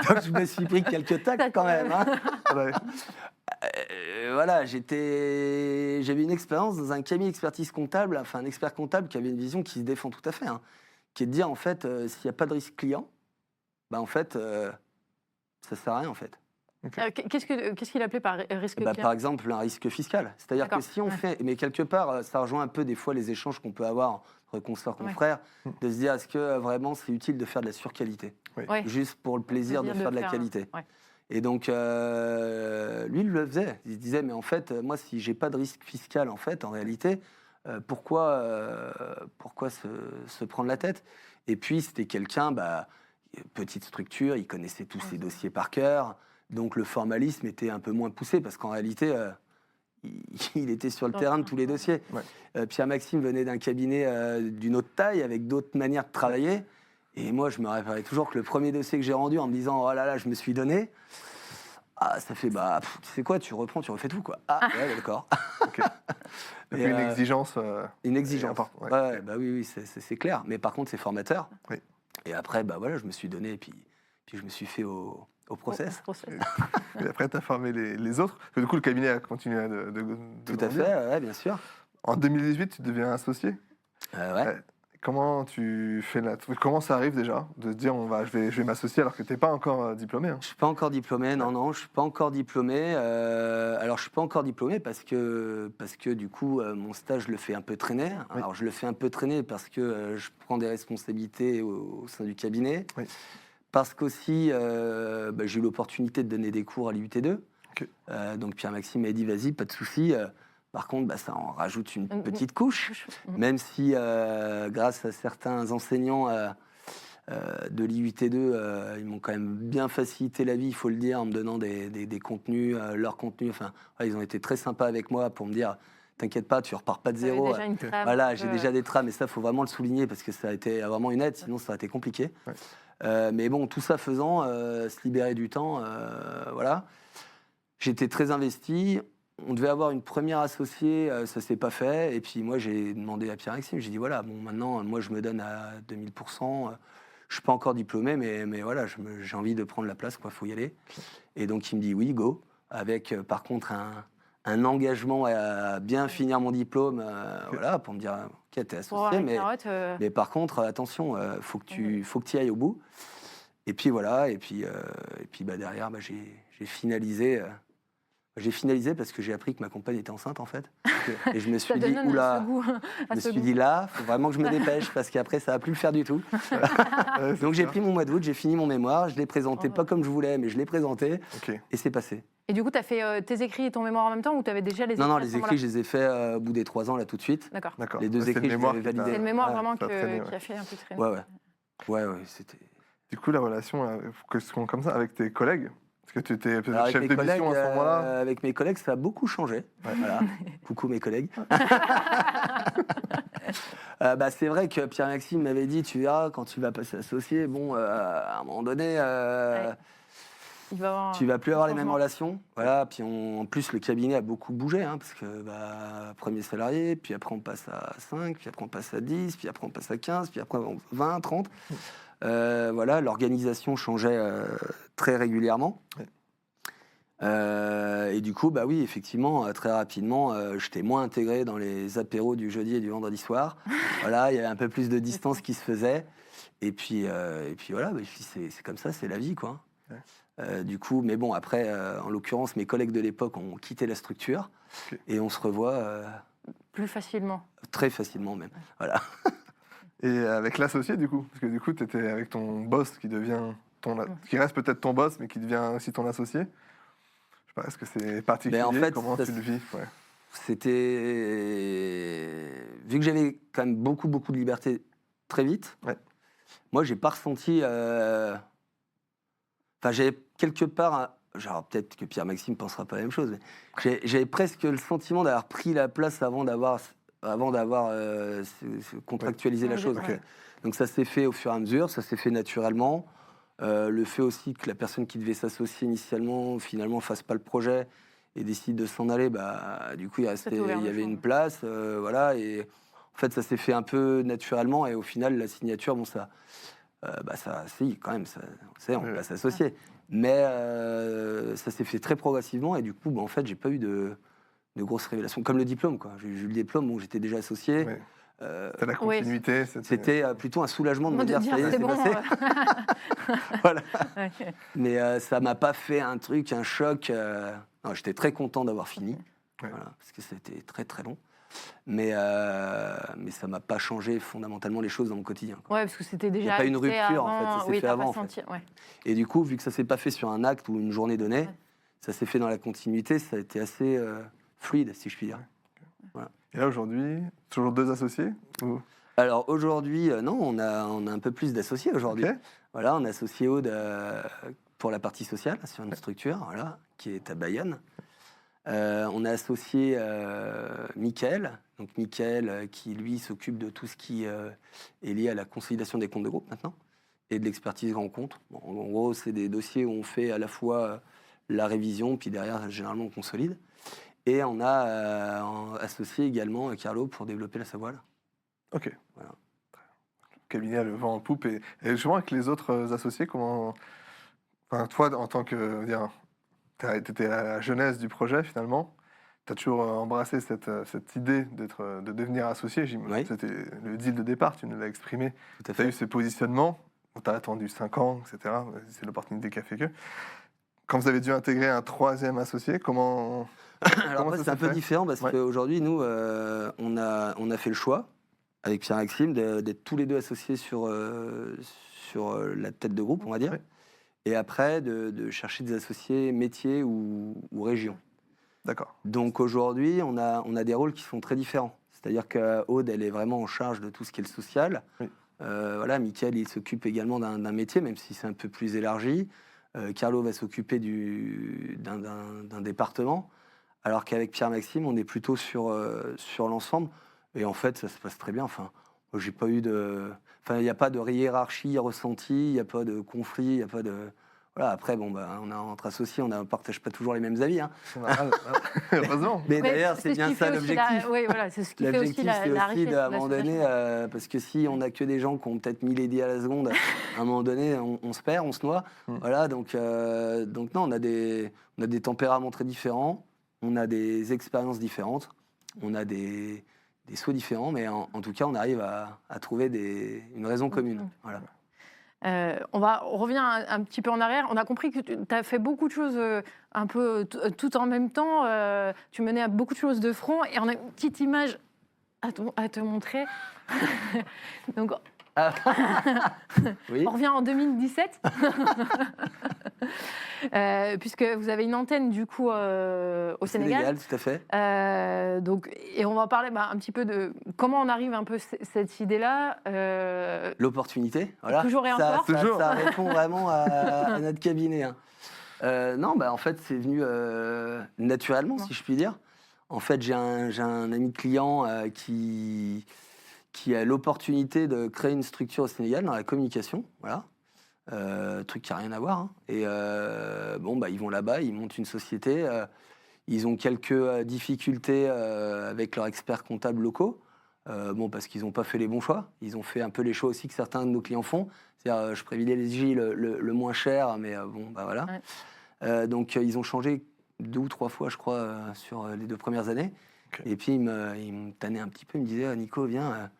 Donc je me suis pris quelques tacles quand même. Hein. Voilà, j'avais une expérience dans un cabinet d'expertise comptable, enfin un expert comptable qui avait une vision qui se défend tout à fait, hein, qui est de dire en fait, s'il n'y a pas de risque client, en fait, ça ne sert à rien en fait. Okay. Qu'est-ce qu'il appelait par risque client? Par exemple, un risque fiscal. C'est-à-dire que si on fait... Mais quelque part, ça rejoint un peu des fois les échanges qu'on peut avoir entre consoeurs, confrères, de se dire, est-ce que vraiment c'est utile de faire de la surqualité? Juste pour le plaisir de faire de la qualité. Et donc, lui, il le faisait. Il se disait, mais en fait, moi, si j'ai pas de risque fiscal, en réalité, pourquoi se prendre la tête? Et puis, c'était quelqu'un, petite structure, il connaissait tous ses dossiers par cœur. Donc le formalisme était un peu moins poussé parce qu'en réalité, il était sur le terrain de tous les dossiers. Ouais. Pierre-Maxime venait d'un cabinet d'une autre taille, avec d'autres manières de travailler. Et moi, je me rappellerai toujours que le premier dossier que j'ai rendu en me disant « Oh là là, je me suis donné », Ah, ça fait, tu sais quoi, tu reprends, tu refais tout, quoi. Ah, ouais, d'accord. Ok. Donc Et, une exigence. Une exigence. importante, ouais. Ouais, bah oui, c'est clair. Mais par contre, c'est formateur. Oui. Et après, bah voilà, je me suis donné, et puis je me suis fait au process. Et après, tu as formé les autres. Parce que du coup, le cabinet a continué de Tout à grandir. fait, ouais, bien sûr. En 2018, tu deviens associé. Ouais. Comment tu fais comment ça arrive déjà de se dire je vais m'associer alors que tu n'es pas encore diplômé, hein. Je suis pas encore diplômé, non, je suis pas encore diplômé. Alors, je suis pas encore diplômé parce que du coup, mon stage, je le fais un peu traîner. Oui. Alors, je le fais un peu traîner parce que je prends des responsabilités au sein du cabinet. Oui. Parce qu'aussi, j'ai eu l'opportunité de donner des cours à l'IUT2. Ok. Donc, Pierre-Maxime m'a dit, vas-y, pas de souci. Par contre, ça en rajoute une petite couche, même si, grâce à certains enseignants de l'IUT2, ils m'ont quand même bien facilité la vie, il faut le dire, en me donnant des contenus, leurs contenus. Enfin, ils ont été très sympas avec moi pour me dire, t'inquiète pas, tu repars pas de zéro. Déjà une trame, Voilà, j'ai déjà des trames, et ça, faut vraiment le souligner parce que ça a été vraiment une aide, sinon ça aurait été compliqué. Ouais. Mais bon, tout ça faisant, se libérer du temps, voilà. J'étais très investi. On devait avoir une première associée, ça s'est pas fait. Et puis moi, j'ai demandé à Pierre-Maxime, j'ai dit voilà, bon, maintenant, moi, je me donne à 2000%. Je suis pas encore diplômé, mais voilà, j'ai envie de prendre la place, quoi, faut y aller. Et donc, il me dit oui, go, avec par contre un engagement à bien finir mon diplôme, voilà, pour me dire ok, t'es associé, mais par contre, attention, faut que tu y ailles au bout. Et puis voilà, et puis derrière, j'ai finalisé. J'ai finalisé parce que j'ai appris que ma compagne était enceinte, en fait. Et je me suis dit, oula, je me suis dit là, il faut vraiment que je me dépêche parce qu'après, ça va plus le faire du tout. Donc j'ai pris mon mois d'août, j'ai fini mon mémoire, je l'ai présenté, pas comme je voulais, mais je l'ai présenté, et c'est passé. Et du coup, tu as fait tes écrits et ton mémoire en même temps ou tu avais déjà les écrits? Non, les écrits, je les ai faits au bout des 3 ans, là, tout de suite. D'accord. Les 2 écrits, je les avais validés. C'est le mémoire vraiment qui traîné, a fait un peu traîner. Ouais, c'était... Du coup, la relation comme ça avec tes collègues, parce que tu étais peut-être Alors, chef de mission à ce moment-là. avec mes collègues, ça a beaucoup changé. Voilà. Coucou mes collègues. C'est vrai que Pierre-Maxime m'avait dit, tu verras, quand tu vas passer associé, bon, à un moment donné, tu vas plus avoir les mêmes relations. Voilà. Puis en plus, le cabinet a beaucoup bougé, hein, parce que premier salarié, puis après on passe à 5, puis après on passe à 10, puis après on passe à 15, puis après 20, 30. Voilà, l'organisation changeait très régulièrement. Oui. Et du coup, oui, effectivement, très rapidement, j'étais moins intégré dans les apéros du jeudi et du vendredi soir. Voilà, il y avait un peu plus de distance qui se faisait. Et puis voilà, c'est comme ça, c'est la vie, quoi. Ouais. Du coup, mais bon, après, en l'occurrence, mes collègues de l'époque ont quitté la structure. Okay. Et on se revoit... plus facilement. Très facilement, même. Voilà. Et avec l'associé, du coup, parce que du coup, tu étais avec ton boss qui devient qui reste peut-être ton boss, mais qui devient aussi ton associé. Je sais pas, est-ce que c'est particulier? En fait, comment tu le vis? C'était... Vu que j'avais quand même beaucoup de liberté très vite, moi, j'ai pas ressenti... Enfin, j'avais quelque part... Genre, peut-être que Pierre-Maxime pensera pas la même chose, mais j'avais presque le sentiment d'avoir pris la place avant d'avoir contractualisé la chose. Okay. Donc ça s'est fait au fur et à mesure, ça s'est fait naturellement. Le fait aussi que la personne qui devait s'associer initialement, finalement, fasse pas le projet et décide de s'en aller, du coup, il y avait une place, voilà. Et en fait, ça s'est fait un peu naturellement. Et au final, la signature, bon, si, quand même, on va s'associer. Mais ça s'est fait très progressivement. Et du coup, en fait, j'ai pas eu de grosses révélations. Comme le diplôme, quoi. J'ai eu le diplôme où j'étais déjà associé. Ouais. La continuité. C'était plutôt un soulagement de me dire, ça y est, c'est bon, passé. Voilà. Mais ça m'a pas fait un choc. Non, j'étais très content d'avoir fini, voilà, parce que c'était très très long. Mais ça m'a pas changé fondamentalement les choses dans mon quotidien, quoi. Ouais, parce que c'était déjà. Il n'y a pas une rupture, en fait. Ça s'est fait avant. En fait. Et du coup, vu que ça s'est pas fait sur un acte ou une journée donnée, ça s'est fait dans la continuité. Ça a été assez fluide, si je puis dire. Voilà. Et là, aujourd'hui, toujours 2 associés ou... Alors aujourd'hui, non, on a un peu plus d'associés aujourd'hui. Okay. Voilà, on a associé Aude pour la partie sociale sur une structure, voilà, qui est à Bayonne. On a associé Mickaël, donc Mickaël qui lui s'occupe de tout ce qui est lié à la consolidation des comptes de groupe maintenant et de l'expertise grand compte. Bon, en gros, c'est des dossiers où on fait à la fois la révision, puis derrière, généralement, on consolide. Et on a associé également Carlo pour développer la Savoile. Ok. Voilà. Le cabinet a le vent en poupe. Et justement, avec les autres associés, comment... Enfin, toi, en tant que... Tu étais à la jeunesse du projet, finalement. Tu as toujours embrassé cette idée de devenir associé. Oui. C'était le deal de départ, tu nous l'as exprimé. Tout à Tu as fait. eu ce positionnement, tu as attendu 5 ans, etc. C'est l'opportunité qui a fait que. Quand vous avez dû intégrer un troisième associé, comment Alors après, ça c'est un s'est peu fait différent parce Ouais. qu'aujourd'hui, nous, on a fait le choix, avec Pierre-Maxime, d'être tous les deux associés sur la tête de groupe, on va dire. Ouais. Et après, de chercher des associés métiers ou régions. D'accord. Donc aujourd'hui, on a des rôles qui sont très différents. C'est-à-dire qu'Aude, elle est vraiment en charge de tout ce qui est le social. Oui. Voilà, Mickaël, il s'occupe également d'un métier, même si c'est un peu plus élargi. Carlo va s'occuper d'un département. Alors qu'avec Pierre-Maxime, on est plutôt sur l'ensemble. Et en fait, ça se passe très bien. Enfin, moi, j'ai pas eu de... Enfin, il n'y a pas de hiérarchie ressentie, il n'y a pas de conflit, il n'y a pas de... Voilà, après, bon, bah, entre associés, on ne partage pas toujours les mêmes avis. Hein. C'est normal, heureusement. Mais Mais d'ailleurs, c'est ce bien qui ça fait aussi l'objectif. Oui, voilà, c'est ce qui fait aussi L'objectif, la c'est aussi richesse à un de moment donné, l'association. parce que si on n'a que des gens qui ont peut-être 1000 idées à la seconde, à un moment donné, on se perd, on se noie. Voilà, donc non, on a des tempéraments très différents, on a des expériences différentes, on a des souhaits différents, mais en tout cas, on arrive à trouver une raison commune. Voilà. On revient un petit peu en arrière. On a compris que tu as fait beaucoup de choses un peu tout en même temps. Tu menais à beaucoup de choses de front. Et on a une petite image à te montrer. Donc, Oui. on revient en 2017. Puisque vous avez une antenne du coup au Sénégal. Tout à fait. Donc, et on va parler un petit peu de comment on arrive un peu cette idée-là. L'opportunité, voilà. Toujours et encore. Ça répond vraiment à notre cabinet. Hein. Non, en fait, c'est venu naturellement, si je puis dire. En fait, j'ai un ami client qui a l'opportunité de créer une structure au Sénégal dans la communication, voilà. Truc qui n'a rien à voir. Hein. Et ils vont là-bas, ils montent une société. Ils ont quelques difficultés avec leurs experts comptables locaux. Parce qu'ils n'ont pas fait les bons choix. Ils ont fait un peu les choix aussi que certains de nos clients font. C'est-à-dire, je privilégie le moins cher, mais voilà. Ouais. Donc, ils ont changé 2 ou 3 fois, je crois, sur les 2 premières années. Okay. Et puis, ils me tannaient un petit peu. Ils me disaient, Nico, viens,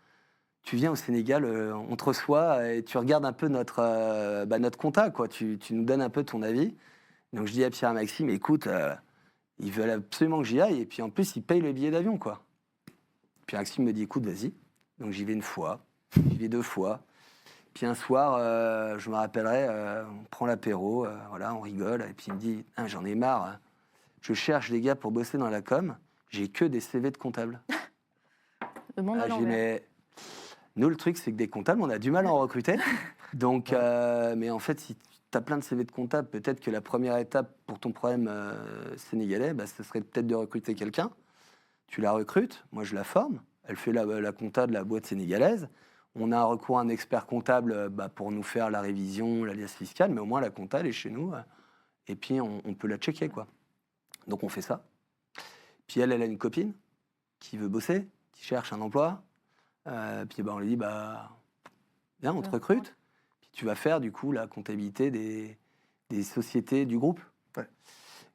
tu viens au Sénégal, on te reçoit et tu regardes un peu notre compta, quoi. Tu nous donnes un peu ton avis. Donc, je dis à Pierre-Maxime, écoute, ils veulent absolument que j'y aille. Et puis, en plus, ils payent le billet d'avion, quoi. Pierre-Maxime me dit, écoute, vas-y. Donc, j'y vais 1 fois, j'y vais 2 fois. Puis un soir, je me rappellerai, on prend l'apéro, voilà, on rigole. Et puis il me dit, j'en ai marre. Je cherche des gars pour bosser dans la com. J'ai que des CV de comptables. Le monde à l'envers. Nous, le truc, c'est que des comptables, on a du mal à en recruter. Donc, mais en fait, si tu as plein de CV de comptables, peut-être que la première étape pour ton problème sénégalais, ce serait peut-être de recruter quelqu'un. Tu la recrutes, moi je la forme. Elle fait la compta de la boîte sénégalaise. On a un recours à un expert comptable pour nous faire la révision, l'alias fiscale, mais au moins la compta, elle est chez nous. Et puis, on peut la checker, quoi. Donc, on fait ça. Puis, elle a une copine qui veut bosser, qui cherche un emploi. Puis, on lui dit, viens, on te recrute. Puis, tu vas faire, du coup, la comptabilité des sociétés du groupe. Ouais.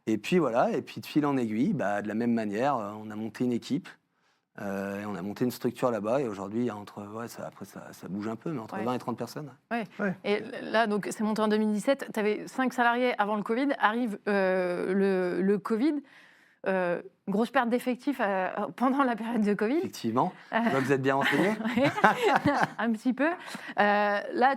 Et puis, voilà. Et puis, de fil en aiguille, de la même manière, on a monté une équipe. Et on a monté une structure là-bas et aujourd'hui, il y a après ça bouge un peu, mais entre 20 et 30 personnes. Ouais. Et là, donc, c'est monté en 2017. Tu avais 5 salariés avant le Covid. Arrive le Covid. Grosse perte d'effectifs pendant la période de Covid. Effectivement. Vous êtes bien renseigné. Un petit peu. Là,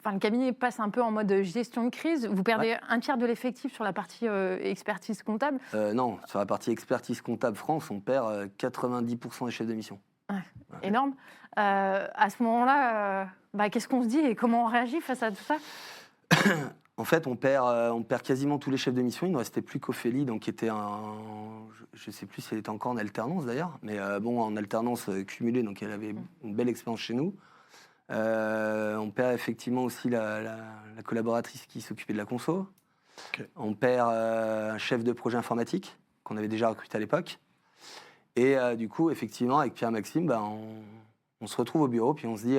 le cabinet passe un peu en mode gestion de crise. Vous perdez un tiers de l'effectif sur la partie expertise comptable. Non, sur la partie expertise comptable France, on perd 90% des chefs de mission. Ouais. Énorme. À ce moment-là, qu'est-ce qu'on se dit et comment on réagit face à tout ça? En fait, on perd quasiment tous les chefs de mission. Il ne restait plus qu'Ophélie, donc qui était je ne sais plus si elle était encore en alternance d'ailleurs, mais en alternance cumulée, donc elle avait une belle expérience chez nous. On perd effectivement aussi la collaboratrice qui s'occupait de la conso. Ok. On perd un chef de projet informatique qu'on avait déjà recruté à l'époque. Et du coup, effectivement, avec Pierre-Maxime, on se retrouve au bureau, puis on se dit,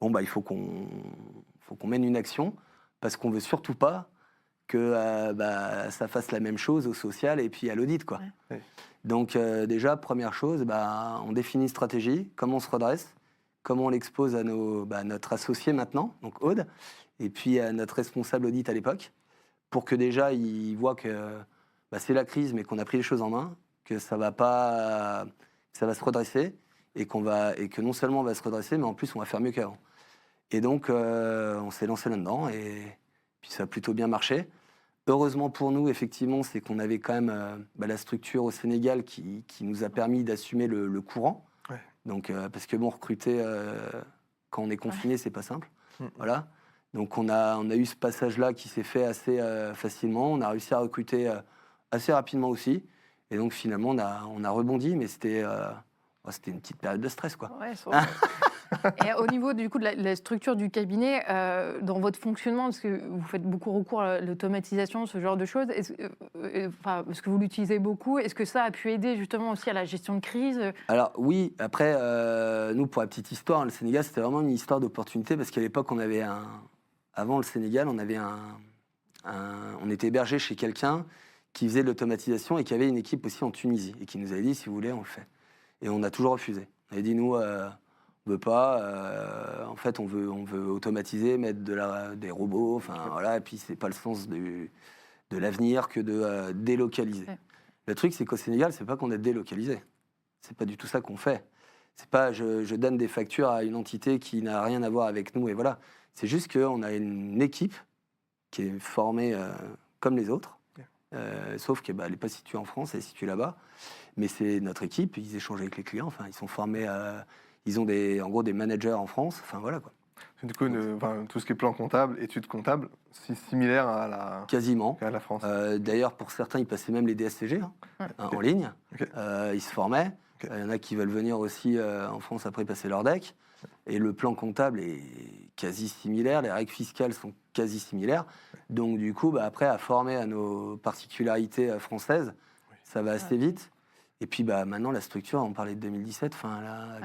il faut qu'on mène une action, parce qu'on veut surtout pas que ça fasse la même chose au social et puis à l'audit, quoi. Ouais. Donc déjà, première chose, on définit une stratégie, comment on se redresse, comment on l'expose à notre associé maintenant, donc Aude, et puis à notre responsable audit à l'époque, pour que déjà, ils voient que c'est la crise, mais qu'on a pris les choses en main, que ça va se redresser, et que non seulement on va se redresser, mais en plus on va faire mieux qu'avant. Et donc on s'est lancé là-dedans, et puis ça a plutôt bien marché. Heureusement pour nous, effectivement, c'est qu'on avait quand même la structure au Sénégal qui nous a permis d'assumer le courant. Ouais. Donc, parce que recruter quand on est confiné, c'est pas simple. Voilà. Donc on a eu ce passage-là qui s'est fait assez facilement. On a réussi à recruter assez rapidement aussi. Et donc finalement, on a rebondi, mais c'était une petite période de stress, quoi. Ouais, et au niveau du coup de la structure du cabinet, dans votre fonctionnement, parce que vous faites beaucoup recours à l'automatisation, ce genre de choses, est-ce que vous l'utilisez beaucoup? Est-ce que ça a pu aider justement aussi à la gestion de crise? Alors oui, après, nous, pour la petite histoire, le Sénégal, c'était vraiment une histoire d'opportunité, parce qu'à l'époque, avant le Sénégal, on était hébergé chez quelqu'un qui faisait de l'automatisation et qui avait une équipe aussi en Tunisie, et qui nous avait dit, si vous voulez, on le fait. Et on a toujours refusé. On avait dit, nous, on veut pas. En fait, on veut automatiser, mettre des robots. Enfin, voilà. Et puis, c'est pas le sens de l'avenir que de délocaliser. Ouais. Le truc, c'est qu'au Sénégal, c'est pas qu'on est délocalisé. C'est pas du tout ça qu'on fait. C'est pas je donne des factures à une entité qui n'a rien à voir avec nous, et voilà. C'est juste qu'on a une équipe qui est formée comme les autres, sauf qu'elle n'est pas située en France, elle est située là-bas. Mais c'est notre équipe, ils échangent avec les clients. Enfin, ils sont formés ils ont en gros des managers en France. Enfin, voilà, quoi. Du coup, tout ce qui est plan comptable, études comptables, c'est similaire quasiment à la France. D'ailleurs, pour certains, ils passaient même les DSCG en ligne. Okay. Ils se formaient. Okay. Il y en a qui veulent venir aussi en France après passer leur DEC. Et le plan comptable est quasi similaire. Les règles fiscales sont quasi similaires. Donc, du coup, après, à former à nos particularités françaises, ça va assez vite. Et puis maintenant, la structure, on parlait de 2017,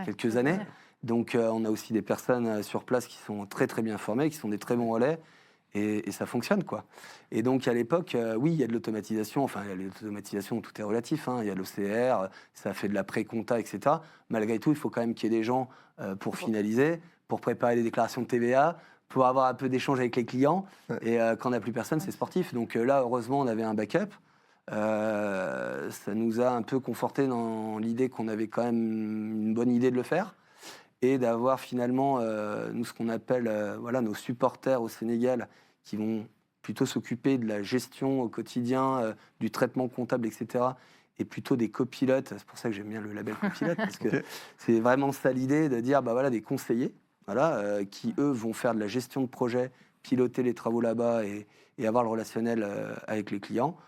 quelques années. Donc on a aussi des personnes sur place qui sont très très bien formées, qui sont des très bons relais, et ça fonctionne, quoi. Et donc à l'époque, oui, il y a de l'automatisation, il y a de l'automatisation, tout est relatif, il y a l'OCR, ça fait de la pré-compta, etc. Malgré tout, il faut quand même qu'il y ait des gens pour finaliser, pour préparer les déclarations de TVA, pour avoir un peu d'échange avec les clients, et quand on n'a plus personne, c'est sportif. Donc là, heureusement, on avait un backup. Ça nous a un peu conforté dans l'idée qu'on avait quand même une bonne idée de le faire, et d'avoir finalement, nous, ce qu'on appelle nos supporters au Sénégal, qui vont plutôt s'occuper de la gestion au quotidien, du traitement comptable, etc., et plutôt des copilotes. C'est pour ça que j'aime bien le label copilote, parce que c'est vraiment ça l'idée, de dire des conseillers qui, eux, vont faire de la gestion de projet, piloter les travaux là-bas et avoir le relationnel avec les clients.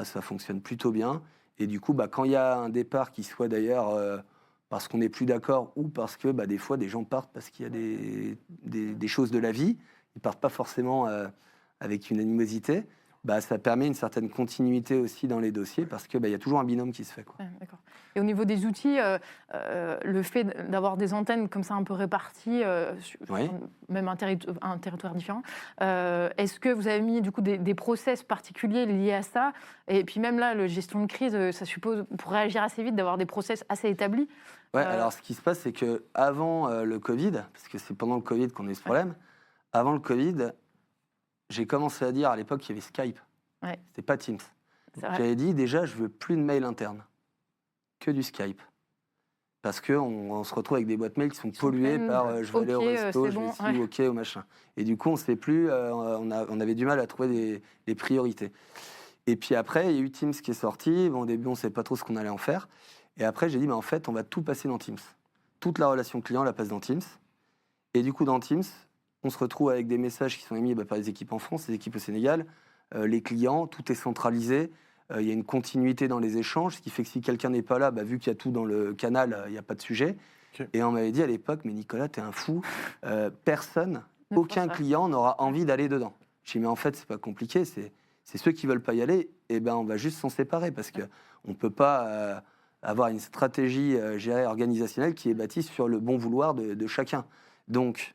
Ça fonctionne plutôt bien. Et du coup, quand il y a un départ qui soit d'ailleurs parce qu'on n'est plus d'accord, ou parce que des fois des gens partent parce qu'il y a des choses de la vie, ils partent pas forcément avec une animosité, ça permet une certaine continuité aussi dans les dossiers, parce que y a toujours un binôme qui se fait, quoi. D'accord. Et au niveau des outils, le fait d'avoir des antennes comme ça un peu réparties, sur même un territoire différent, est-ce que vous avez mis du coup des process particuliers liés à ça? Et puis même là, la gestion de crise, ça suppose, pour réagir assez vite, d'avoir des process assez établis. Alors ce qui se passe, c'est qu'avant le Covid, parce que c'est pendant le Covid qu'on a eu ce problème, avant le Covid, j'ai commencé à dire, à l'époque, il y avait Skype. C'était pas Teams. J'avais dit, déjà, je veux plus de mail interne, que du Skype. Parce qu'on se retrouve avec des boîtes mail qui sont polluées par je vais aller au resto, je vais ici, OK, au machin. Et du coup, on sait plus, on avait du mal à trouver les priorités. Et puis après, il y a eu Teams qui est sorti. Au début, on ne savait pas trop ce qu'on allait en faire. Et après, j'ai dit, en fait, on va tout passer dans Teams. Toute la relation client, on la passe dans Teams. Et du coup, dans Teams, on se retrouve avec des messages qui sont émis par les équipes en France, les équipes au Sénégal, les clients, tout est centralisé. Il y a une continuité dans les échanges, ce qui fait que si quelqu'un n'est pas là, vu qu'il y a tout dans le canal, il n'y a pas de sujet. Okay. Et on m'avait dit à l'époque, mais Nicolas, t'es un fou, aucun client n'aura envie d'aller dedans. Je dis, mais en fait, c'est pas compliqué, c'est ceux qui veulent pas y aller, et ben on va juste s'en séparer, parce qu'on ne peut pas avoir une stratégie organisationnelle qui est bâtie sur le bon vouloir de chacun. Donc,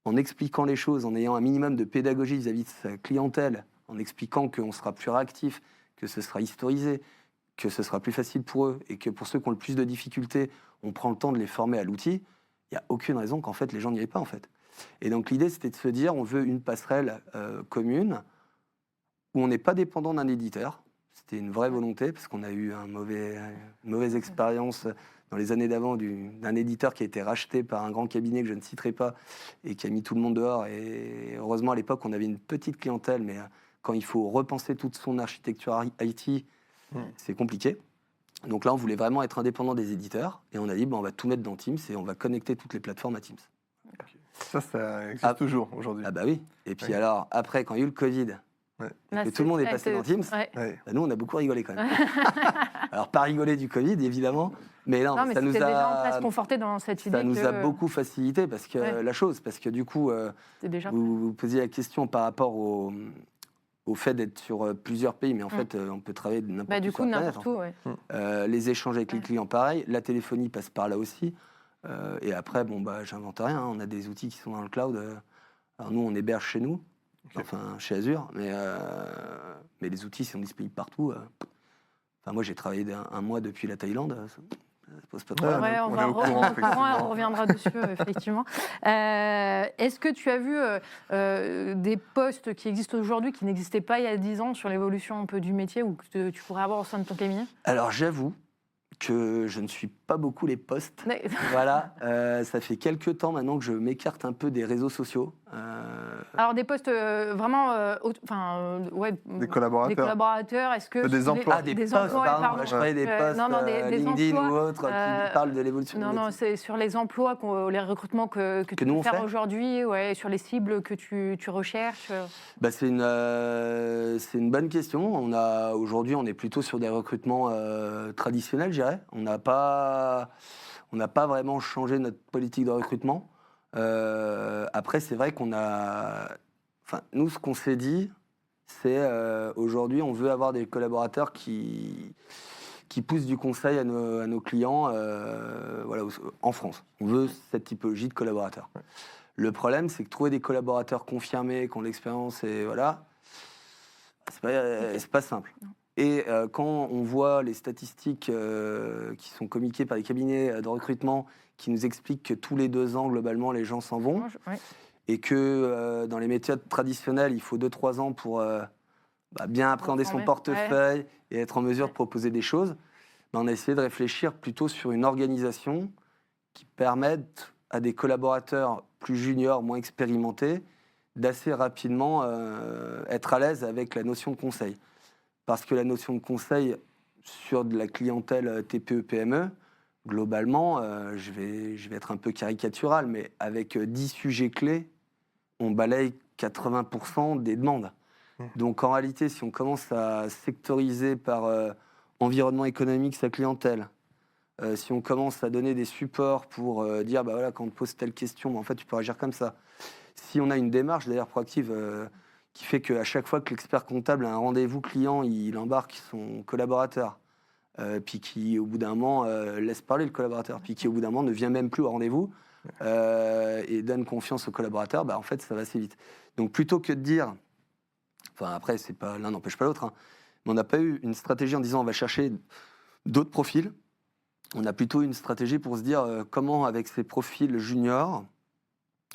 en expliquant les choses, en ayant un minimum de pédagogie vis-à-vis de sa clientèle, en expliquant qu'on sera plus réactif, que ce sera historisé, que ce sera plus facile pour eux, et que pour ceux qui ont le plus de difficultés, on prend le temps de les former à l'outil, il n'y a aucune raison qu'en fait les gens n'y aillent pas en fait. Et donc l'idée c'était de se dire on veut une passerelle commune où on n'est pas dépendant d'un éditeur. C'était une vraie volonté parce qu'on a eu une mauvaise expérience dans les années d'avant d'un éditeur qui a été racheté par un grand cabinet que je ne citerai pas et qui a mis tout le monde dehors. Et heureusement à l'époque on avait une petite clientèle, mais quand il faut repenser toute son architecture IT, c'est compliqué. Donc là, on voulait vraiment être indépendant des éditeurs et on a dit, on va tout mettre dans Teams et on va connecter toutes les plateformes à Teams. Ça existe toujours aujourd'hui. Ah bah oui. Et puis alors, après, quand il y a eu le Covid, que tout le monde est passé dans Teams, bah nous, on a beaucoup rigolé quand même. Alors, pas rigoler du Covid, évidemment, mais non, mais ça nous a... déjà en place conforté dans cette idée ça nous a beaucoup facilité parce que la chose, parce que du coup, vous posiez la question par rapport au fait d'être sur plusieurs pays, mais en fait, on peut travailler de n'importe où. Du coup, n'importe où, les échanges avec les clients, pareil. La téléphonie passe par là aussi. Et après, j'invente rien. On a des outils qui sont dans le cloud. Alors nous, on héberge chez nous, enfin chez Azure, mais les outils sont disponibles partout. Enfin, moi, j'ai travaillé un mois depuis la Thaïlande. Ça pose pas de problème. On reviendra dessus, effectivement. Est-ce que tu as vu des postes qui existent aujourd'hui, qui n'existaient pas il y a 10 ans, sur l'évolution un peu du métier, ou que tu pourrais avoir au sein de ton cabinet ? Alors, j'avoue que je ne suis pas beaucoup les posts. Voilà, ça fait quelques temps maintenant que je m'écarte un peu des réseaux sociaux. Alors des postes vraiment, des collaborateurs. Des collaborateurs, est-ce que des emplois, des postes, pardon. Je parlais des postes LinkedIn emplois, ou autres qui parlent de l'évolution. Non, c'est sur les emplois, les recrutements que tu peux faire aujourd'hui, sur les cibles que tu recherches. C'est une bonne question. Aujourd'hui, on est plutôt sur des recrutements traditionnels, je dirais. On n'a pas vraiment changé notre politique de recrutement. Après, c'est vrai qu'on a... Enfin, nous, ce qu'on s'est dit, c'est aujourd'hui, on veut avoir des collaborateurs qui poussent du conseil à nos clients en France. On veut cette typologie de collaborateurs. Le problème, c'est que trouver des collaborateurs confirmés, qui ont l'expérience, c'est pas simple. Et quand on voit les statistiques qui sont communiquées par les cabinets de recrutement qui nous expliquent que tous les 2 ans, globalement, les gens s'en vont, et que dans les métiers traditionnels, il faut 2-3 ans pour bien appréhender son portefeuille et être en mesure de proposer des choses, on a essayé de réfléchir plutôt sur une organisation qui permette à des collaborateurs plus juniors, moins expérimentés, d'assez rapidement être à l'aise avec la notion de conseil. Parce que la notion de conseil sur de la clientèle TPE-PME, globalement, je vais être un peu caricatural, mais avec 10 sujets clés, on balaye 80% des demandes. Donc en réalité, si on commence à sectoriser par environnement économique sa clientèle, si on commence à donner des supports pour dire, quand on te pose telle question, en fait, tu peux agir comme ça. Si on a une démarche, d'ailleurs, proactive, qui fait qu'à chaque fois que l'expert comptable a un rendez-vous client, il embarque son collaborateur, puis qui, au bout d'un moment, laisse parler le collaborateur, puis qui, au bout d'un moment, ne vient même plus au rendez-vous et donne confiance au collaborateur, en fait, ça va assez vite. Donc, plutôt que de dire... Enfin, après, c'est pas, l'un n'empêche pas l'autre, mais on n'a pas eu une stratégie en disant on va chercher d'autres profils. On a plutôt une stratégie pour se dire comment, avec ces profils juniors,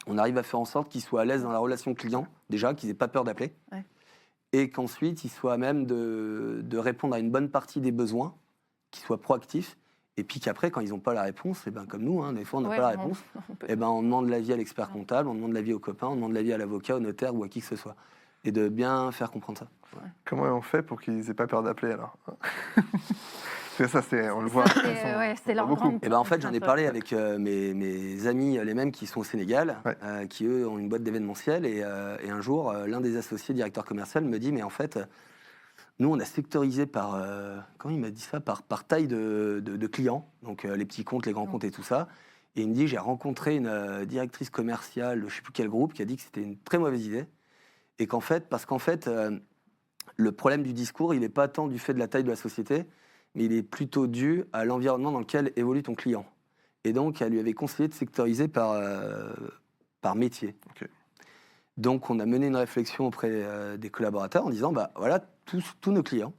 on arrive à faire en sorte qu'ils soient à l'aise dans la relation client, déjà, qu'ils n'aient pas peur d'appeler, et qu'ensuite, ils soient à même de répondre à une bonne partie des besoins, qu'ils soient proactifs, et puis qu'après, quand ils n'ont pas la réponse, comme nous, des fois, on n'a pas la réponse, on demande l'avis à l'expert comptable, on demande l'avis au copain, on demande l'avis à l'avocat, au notaire ou à qui que ce soit. Et de bien faire comprendre ça. Comment on fait pour qu'ils n'aient pas peur d'appeler, alors? Ça, on le voit. C'est leur grande... En fait, j'en ai parlé avec mes amis, les mêmes qui sont au Sénégal, qui, eux, ont une boîte d'événementiel. Et un jour, l'un des associés directeur commercial me dit, mais en fait, nous, on a sectorisé par... comment il m'a dit ça? Par taille de clients, donc les petits comptes, les grands comptes et tout ça. Et il me dit, j'ai rencontré une directrice commerciale, je ne sais plus quel groupe, qui a dit que c'était une très mauvaise idée. Et parce qu'en fait, le problème du discours, il n'est pas tant du fait de la taille de la société, mais il est plutôt dû à l'environnement dans lequel évolue ton client. Et donc, elle lui avait conseillé de sectoriser par métier. Ok. Donc, on a mené une réflexion auprès des collaborateurs en disant, voilà, tous nos clients,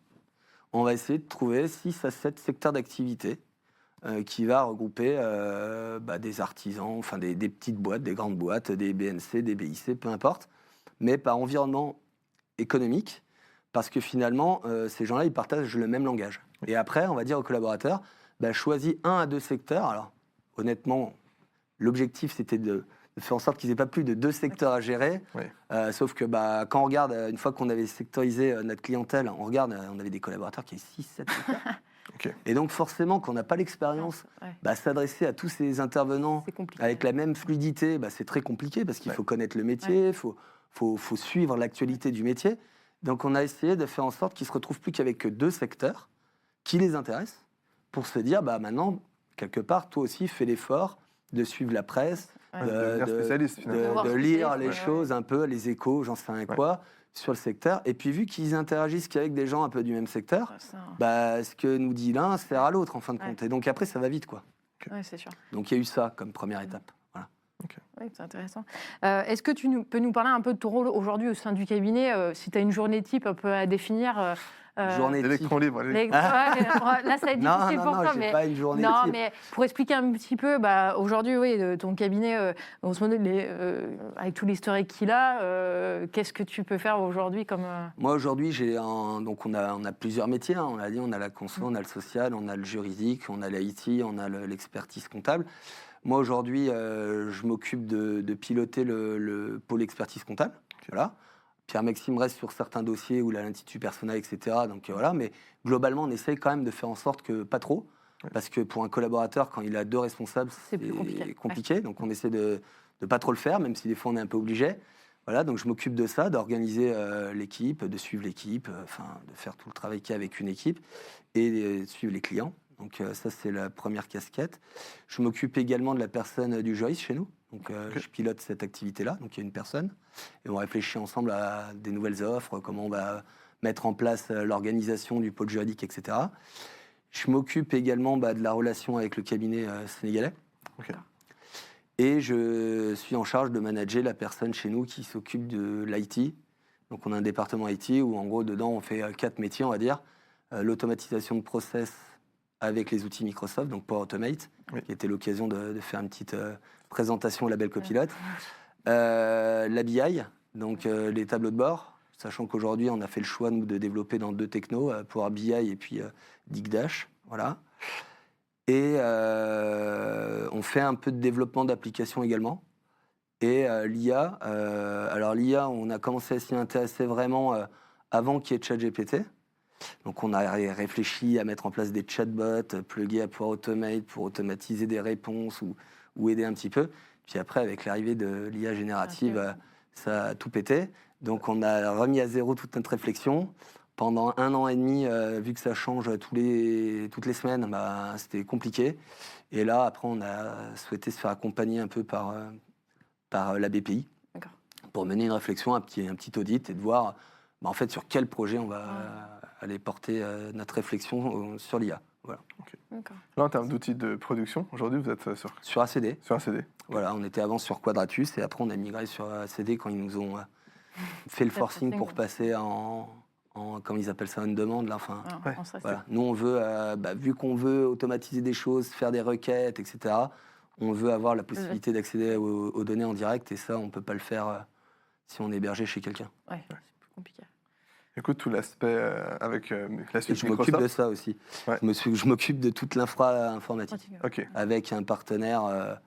on va essayer de trouver 6 à 7 secteurs d'activité qui va regrouper des artisans, enfin des petites boîtes, des grandes boîtes, des BNC, des BIC, peu importe, mais par environnement économique, parce que finalement, ces gens-là, ils partagent le même langage. Et après, on va dire aux collaborateurs, choisis 1 à 2 secteurs. Alors, honnêtement, l'objectif, c'était de faire en sorte qu'ils n'aient pas plus de 2 secteurs à gérer. Oui. Sauf que quand on regarde, une fois qu'on avait sectorisé notre clientèle, on avait des collaborateurs qui avaient 6, 7 secteurs. Ok. Et donc forcément, quand on n'a pas l'expérience, s'adresser à tous ces intervenants avec la même fluidité, c'est très compliqué parce qu'il faut connaître le métier, il faut suivre l'actualité du métier. Donc on a essayé de faire en sorte qu'ils ne se retrouvent plus qu'avec que 2 secteurs qui les intéressent pour se dire, maintenant, quelque part, toi aussi, fais l'effort de suivre la presse, de lire les choses un peu, les échos, j'en sais rien quoi, sur le secteur. Et puis, vu qu'ils interagissent qu'avec des gens un peu du même secteur, ce que nous dit l'un sert à l'autre, en fin de compte. Et donc, après, ça va vite, quoi. Okay. Ouais, c'est sûr. Donc, il y a eu ça comme première étape. Voilà. Okay. Oui, c'est intéressant. Est-ce que tu peux nous parler un peu de ton rôle aujourd'hui au sein du cabinet, si tu as une journée type un peu à définir journée électron libre. Là, ça va être difficile pour toi. Mais pas une journée non, type. mais pour expliquer un petit peu, aujourd'hui, ton cabinet, on se demande, avec tout l'historique qu'il a, qu'est-ce que tu peux faire aujourd'hui comme Moi, aujourd'hui, donc on a plusieurs métiers. On a dit, on a la conso, on a le social, on a le juridique, on a l'IT, on a l'expertise comptable. Moi, aujourd'hui, je m'occupe de piloter le pôle expertise comptable. Okay. Voilà. Pierre-Maxime reste sur certains dossiers où il a l'Institut Persona, etc. Donc voilà, mais globalement, on essaye quand même de faire en sorte que pas trop, parce que pour un collaborateur, quand il a 2 responsables, c'est plus compliqué. Donc on essaie de pas trop le faire, même si des fois on est un peu obligé. Voilà, donc je m'occupe de ça, d'organiser l'équipe, de suivre l'équipe, de faire tout le travail qu'il y a avec une équipe et de suivre les clients. Donc ça, c'est la première casquette. Je m'occupe également de la personne du juriste chez nous. Donc je pilote cette activité-là. Donc il y a une personne. Et on réfléchit ensemble à des nouvelles offres, comment on va mettre en place l'organisation du pôle juridique, etc. Je m'occupe également de la relation avec le cabinet sénégalais. Okay. Et je suis en charge de manager la personne chez nous qui s'occupe de l'IT. Donc on a un département IT où en gros dedans on fait 4 métiers, on va dire. L'automatisation de process avec les outils Microsoft, donc Power Automate, qui était l'occasion de faire une petite présentation au label Copilote. La BI, donc les tableaux de bord, sachant qu'aujourd'hui on a fait le choix nous, de développer dans 2 technos, Power BI et puis Digdash, voilà. Et on fait un peu de développement d'applications également. Et l'IA, alors l'IA, on a commencé à s'y intéresser vraiment avant qu'il y ait ChatGPT. Donc on a réfléchi à mettre en place des chatbots plugués à Power Automate pour automatiser des réponses ou aider un petit peu. Puis après, avec l'arrivée de l'IA générative, ça a tout pété. Donc on a remis à zéro toute notre réflexion. Pendant 1 an et demi, vu que ça change toutes les semaines, c'était compliqué. Et là, après, on a souhaité se faire accompagner un peu par la BPI pour mener une réflexion, un petit audit et de voir en fait, sur quel projet on va aller porter notre réflexion sur l'IA. Voilà. Okay. Là, en termes d'outils de production, aujourd'hui, vous êtes sur ACD. Sur ACD. Voilà, on était avant sur Quadratus et après, on a migré sur ACD quand ils nous ont fait le forcing pour passer en comme ils appellent ça, on demande. Là, voilà. Nous, on veut, vu qu'on veut automatiser des choses, faire des requêtes, etc., on veut avoir la possibilité d'accéder aux données en direct et ça, on ne peut pas le faire si on est hébergé chez quelqu'un. Ouais, c'est plus compliqué. Écoute, tout l'aspect avec la suite je m'occupe de ça aussi. Ouais. Je m'occupe de toute l'infra informatique avec un partenaire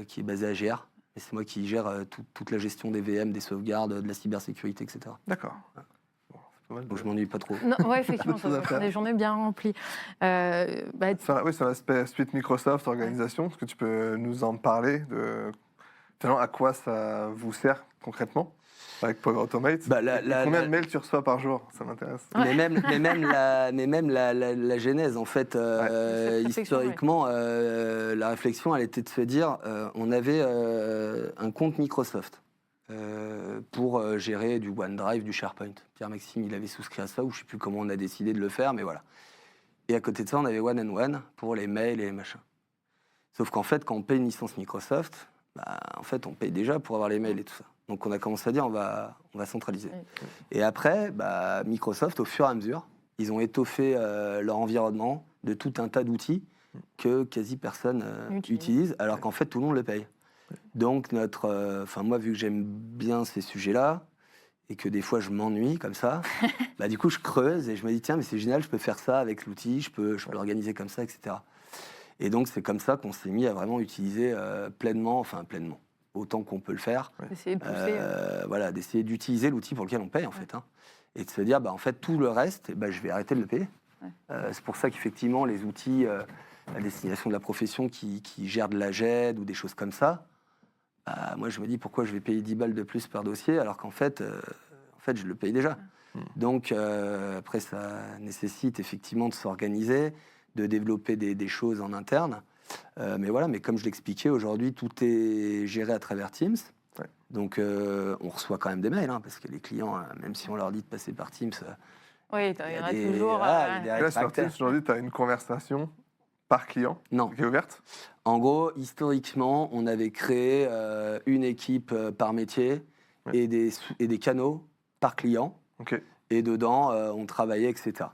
qui est basé à GR. Et c'est moi qui gère toute la gestion des VM, des sauvegardes, de la cybersécurité, etc. D'accord. Ouais. Donc je m'ennuie pas trop. Oui, effectivement, ça va faire des journées bien remplies. Sur l'aspect suite Microsoft, organisation, est-ce que tu peux nous en parler à quoi ça vous sert concrètement avec Power Automate? Combien de mails tu reçois par jour? Ça m'intéresse. Mais même la genèse, en fait, historiquement, la réflexion, elle était de se dire, on avait un compte Microsoft. pour gérer du OneDrive, du SharePoint. Pierre-Maxime, il avait souscrit à ça, ou je ne sais plus comment on a décidé de le faire, mais voilà. Et à côté de ça, on avait One and One pour les mails et les machins. Sauf qu'en fait, quand on paye une licence Microsoft, en fait, on paye déjà pour avoir les mails et tout ça. Donc on a commencé à dire on va centraliser. Et après, Microsoft, au fur et à mesure, ils ont étoffé leur environnement de tout un tas d'outils que quasi personne utilise, alors qu'en fait, tout le monde le paye. Donc moi, vu que j'aime bien ces sujets-là, et que des fois je m'ennuie comme ça, du coup je creuse et je me dis tiens mais c'est génial, je peux faire ça avec l'outil, je peux l'organiser comme ça, etc. Et donc c'est comme ça qu'on s'est mis à vraiment utiliser pleinement, autant qu'on peut le faire, Essayer de pousser. D'essayer d'utiliser l'outil pour lequel on paye en fait, et de se dire en fait tout le reste, je vais arrêter de le payer. C'est pour ça qu'effectivement les outils à destination de la profession qui gèrent de la GED ou des choses comme ça, moi je me dis pourquoi je vais payer 10 balles de plus par dossier alors qu'en fait, je le paye déjà. Donc après ça nécessite effectivement de s'organiser, de développer des choses en interne. Mais comme je l'expliquais, aujourd'hui tout est géré à travers Teams. Donc on reçoit quand même des mails, parce que les clients, même si on leur dit de passer par Teams, oui, il y en a toujours. Là, sur Teams, aujourd'hui, tu as une conversation par client qui est ouverte. En gros, historiquement, on avait créé une équipe par métier et des canaux par client. Et dedans, on travaillait, etc.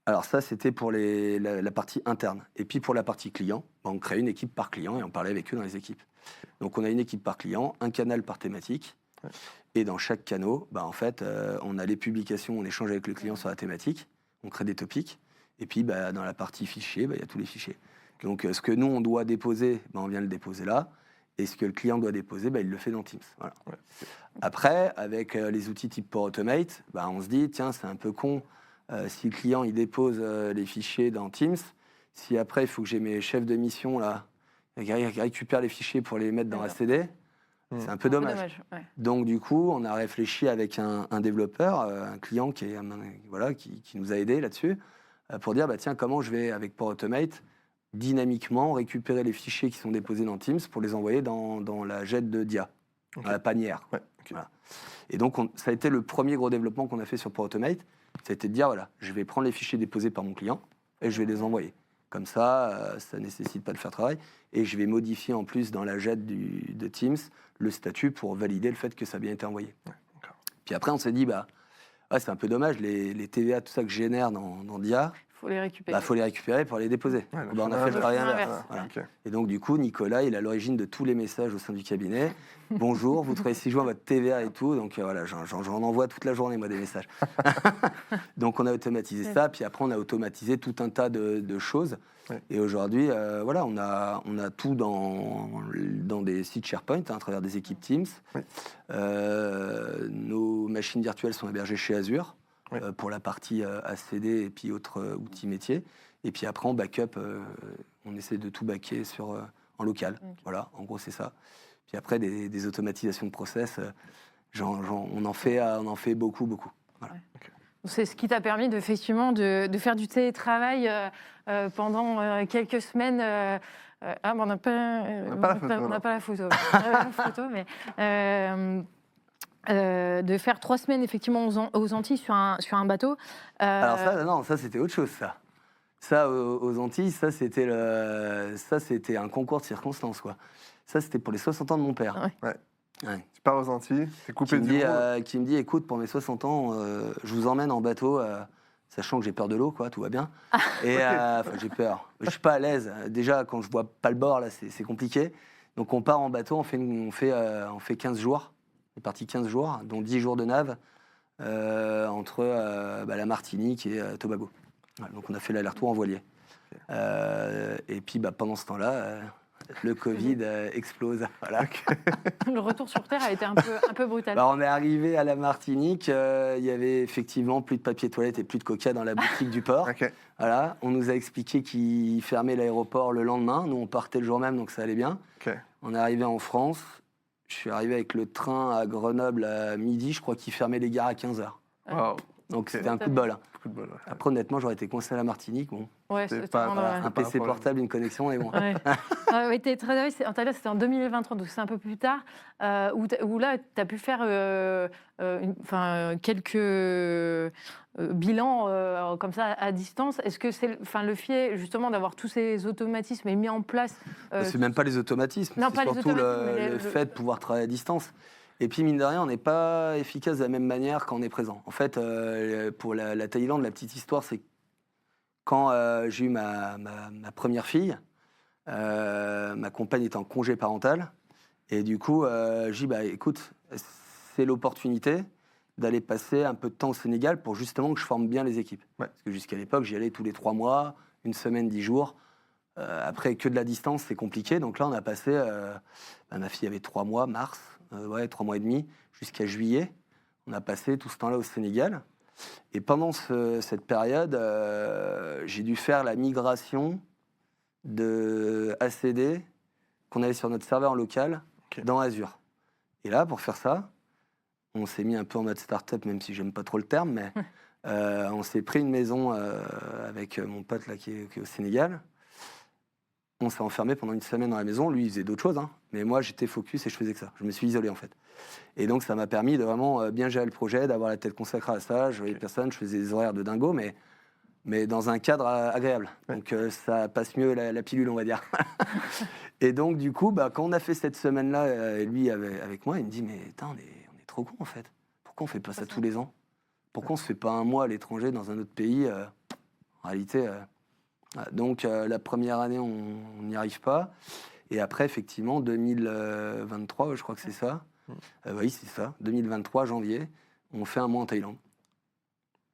Alors ça, c'était pour la partie interne. Et puis pour la partie client, on créait une équipe par client et on parlait avec eux dans les équipes. Donc on a une équipe par client, un canal par thématique. Et dans chaque canal, on a les publications, on échange avec le client sur la thématique, on crée des topics. Et puis dans la partie fichier, il y a tous les fichiers. Donc ce que nous, on doit déposer, on vient le déposer là. Et ce que le client doit déposer, il le fait dans Teams. Voilà. Après, avec les outils type Power Automate, on se dit, tiens, c'est un peu con. Si le client il dépose les fichiers dans Teams, si après il faut que j'ai mes chefs de mission là, qui récupèrent les fichiers pour les mettre dans ACD, c'est un peu dommage. Donc du coup, on a réfléchi avec un développeur, un client qui nous a aidés là-dessus, pour dire tiens, comment je vais avec Power Automate dynamiquement récupérer les fichiers qui sont déposés dans Teams pour les envoyer dans la jet de DIA, dans la panière. Voilà. Et donc ça a été le premier gros développement qu'on a fait sur Power Automate. Ça a été de dire, je vais prendre les fichiers déposés par mon client et je vais les envoyer. Comme ça, ça ne nécessite pas de faire travail. Et je vais modifier en plus dans la jet de Teams le statut pour valider le fait que ça a bien été envoyé. Puis après, on s'est dit, c'est un peu dommage, les TVA, tout ça que je génère dans DIA, il faut les récupérer. Faut les récupérer pour les déposer. On a fait le travail inverse. Voilà. Et donc, du coup, Nicolas, il est à l'origine de tous les messages au sein du cabinet. Bonjour, vous trouvez 6 juin votre TVA et tout. Donc, j'en envoie toute la journée, moi, des messages. Donc, on a automatisé ça. Puis après, on a automatisé tout un tas de choses. Et aujourd'hui, on a tout dans des sites SharePoint, à travers des équipes Teams. Nos machines virtuelles sont hébergées chez Azure. Pour la partie ACD et puis autres outils métiers. Et puis après, on backup, on essaie de tout backer en local. Voilà, en gros, c'est ça. Puis après, des automatisations de process, on en fait beaucoup. Voilà. C'est ce qui t'a permis effectivement de faire du télétravail pendant quelques semaines. On n'a pas la photo. Mais... de faire 3 semaines effectivement aux Antilles sur un bateau. Alors ça c'était autre chose ça. Ça aux Antilles, ça c'était un concours de circonstances quoi. Ça c'était pour les 60 ans de mon père. Tu pars aux Antilles, c'est coupé du monde. Qui me dit écoute pour mes 60 ans, je vous emmène en bateau. Sachant que j'ai peur de l'eau, quoi, tout va bien. Et j'ai peur. Je suis pas à l'aise. Déjà quand je vois pas le bord là, c'est compliqué. Donc on part en bateau, on fait 15 jours. On est parti 15 jours, dont 10 jours de nave, entre la Martinique et Tobago. Voilà, donc on a fait l'aller-retour en voilier. Et puis pendant ce temps-là, le Covid explose. Voilà. Le retour sur Terre a été un peu brutal. On est arrivé à la Martinique, il y avait effectivement plus de papier toilette et plus de coca dans la boutique du port. Voilà. On nous a expliqué qu'ils fermaient l'aéroport le lendemain. Nous, on partait le jour même, donc ça allait bien. On est arrivé en France. Je suis arrivé avec le train à Grenoble à midi, je crois qu'il fermait les gares à 15h. Wow. Donc c'était un coup de bol. Hein. Coup de bol, ouais. Après, honnêtement, j'aurais été coincé à la Martinique. Bon, Ouais, C'est c'est pas- vraiment, voilà. ouais. un pas un PC problème. portable, une connexion, et bon. Ouais. Ouais, t'es très réussi. Antalya, c'était en 2023, donc c'est un peu plus tard, où là, tu as pu faire quelques bilans comme ça à distance. Est-ce que c'est le fait justement d'avoir tous ces automatismes et mis en place C'est même pas les automatismes, Non, c'est pas les surtout automatismes, mais le fait de pouvoir travailler à distance. Et puis, mine de rien, on n'est pas efficace de la même manière quand on est présent. En fait, pour la Thaïlande, la petite histoire, c'est quand j'ai eu ma première fille, ma compagne était en congé parental. Et du coup, j'ai dit, bah, écoute, c'est l'opportunité d'aller passer un peu de temps au Sénégal pour justement que je forme bien les équipes. Ouais. Parce que jusqu'à l'époque, j'y allais tous les 3 mois, une semaine, 10 jours. Après, que de la distance, c'est compliqué. Donc là, on a passé... ma fille avait 3 mois, mars, 3 mois et demi, jusqu'à juillet. On a passé tout ce temps-là au Sénégal. Et pendant cette période, j'ai dû faire la migration de ACD qu'on avait sur notre serveur local dans Azure. Et là, pour faire ça, on s'est mis un peu en mode start-up, même si j'aime pas trop le terme, mais on s'est pris une maison avec mon pote là, qui est au Sénégal. On s'est enfermé pendant une semaine dans la maison. Lui, il faisait d'autres choses, hein. Mais moi, j'étais focus et je faisais que ça. Je me suis isolé, en fait. Et donc, ça m'a permis de vraiment bien gérer le projet, d'avoir la tête consacrée à ça. Je voyais personne, je faisais des horaires de dingo, mais dans un cadre agréable. Ouais. Donc, ça passe mieux la pilule, on va dire. Et donc, du coup, quand on a fait cette semaine-là, lui avec moi, il me dit, mais attends, on est trop cons, en fait. Pourquoi on fait pas ça tous les ans? Pourquoi on se fait pas un mois à l'étranger, dans un autre pays? En réalité... Donc la première année, on n'y arrive pas. Et après, effectivement, 2023, je crois que c'est ça. Oui, c'est ça. 2023, janvier, on fait un mois en Thaïlande.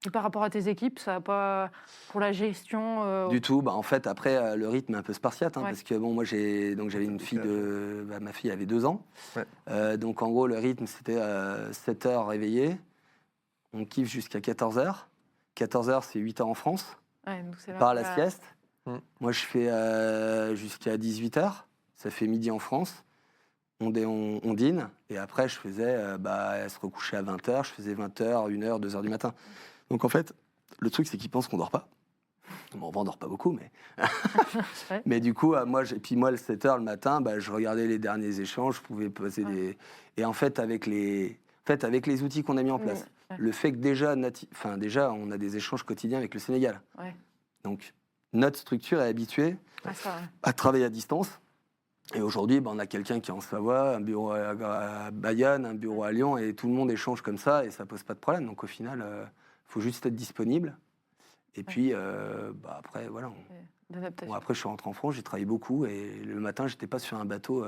Et par rapport à tes équipes, ça va pas pour la gestion Du tout. En fait, après, le rythme est un peu spartiate. Ouais. Parce que bon, moi, j'avais une fille de... ma fille avait 2 ans. Ouais. Donc, en gros, le rythme, c'était 7 heures réveillé. On kiffe jusqu'à 14 heures. 14 heures, c'est 8 heures en France. Ouais, donc c'est Par la sieste. Mm. Moi, je fais jusqu'à 18h. Ça fait midi en France. On dîne. Et après, je faisais... elle se recouchait à 20h. Je faisais 20h, 1h, 2h du matin. Donc, en fait, le truc, c'est qu'ils pensent qu'on dort pas. Bon, on dort pas beaucoup, mais... Ouais. Mais du coup, moi, le 7h le matin, je regardais les derniers échanges. Je pouvais poser des... Et en fait, avec les outils qu'on a mis en place, le fait que déjà, on a des échanges quotidiens avec le Sénégal. Ouais. Donc, notre structure est habituée à travailler à distance. Et aujourd'hui, on a quelqu'un qui est en Savoie, un bureau à Bayonne, un bureau à Lyon, et tout le monde échange comme ça, et ça pose pas de problème. Donc, au final, il faut juste être disponible. Et puis, après, voilà. Après, je suis rentré en France, j'ai travaillé beaucoup, et le matin, j'étais pas sur un bateau.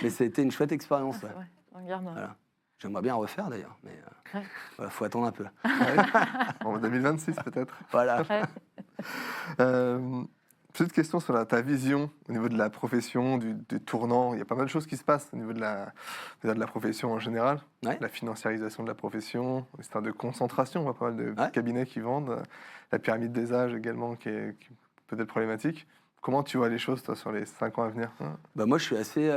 Mais c'était une chouette expérience. Ouais. On garde. Voilà. J'aimerais bien refaire d'ailleurs, mais faut attendre un peu. En 2026 peut-être. Voilà. Petite question sur ta vision au niveau de la profession, du tournant. Il y a pas mal de choses qui se passent au niveau de la profession en général. Ouais. La financiarisation de la profession, l'histoire de concentration. On voit pas mal de Ouais. cabinets qui vendent. La pyramide des âges également qui peut être problématique. Comment tu vois les choses, toi, sur les 5 ans à venir? Moi, je suis assez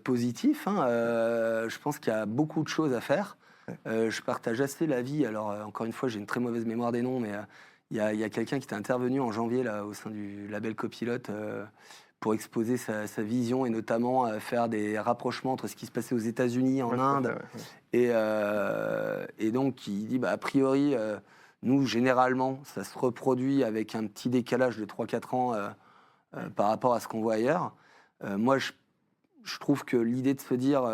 positif. Je pense qu'il y a beaucoup de choses à faire. Je partage assez l'avis. Alors, encore une fois, j'ai une très mauvaise mémoire des noms, mais il y a quelqu'un qui était intervenu en janvier là, au sein du label Copilote pour exposer sa vision et notamment faire des rapprochements entre ce qui se passait aux États-Unis, en Inde. Et donc, il dit, a priori... nous, généralement, ça se reproduit avec un petit décalage de 3-4 ans par rapport à ce qu'on voit ailleurs. Moi, je trouve que l'idée de se dire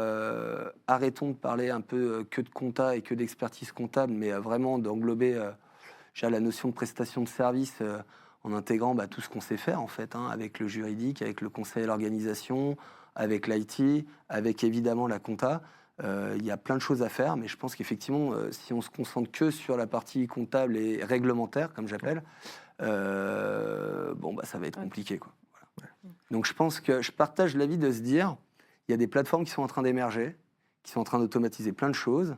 arrêtons de parler un peu que de compta et que d'expertise comptable, mais vraiment d'englober la notion de prestation de service en intégrant tout ce qu'on sait faire, en fait, avec le juridique, avec le conseil à l'organisation, avec l'IT, avec évidemment la compta. Il y a plein de choses à faire, mais je pense qu'effectivement, si on se concentre que sur la partie comptable et réglementaire, comme j'appelle, ça va être compliqué, quoi. Voilà. Donc je pense que je partage l'avis de se dire, il y a des plateformes qui sont en train d'émerger, qui sont en train d'automatiser plein de choses,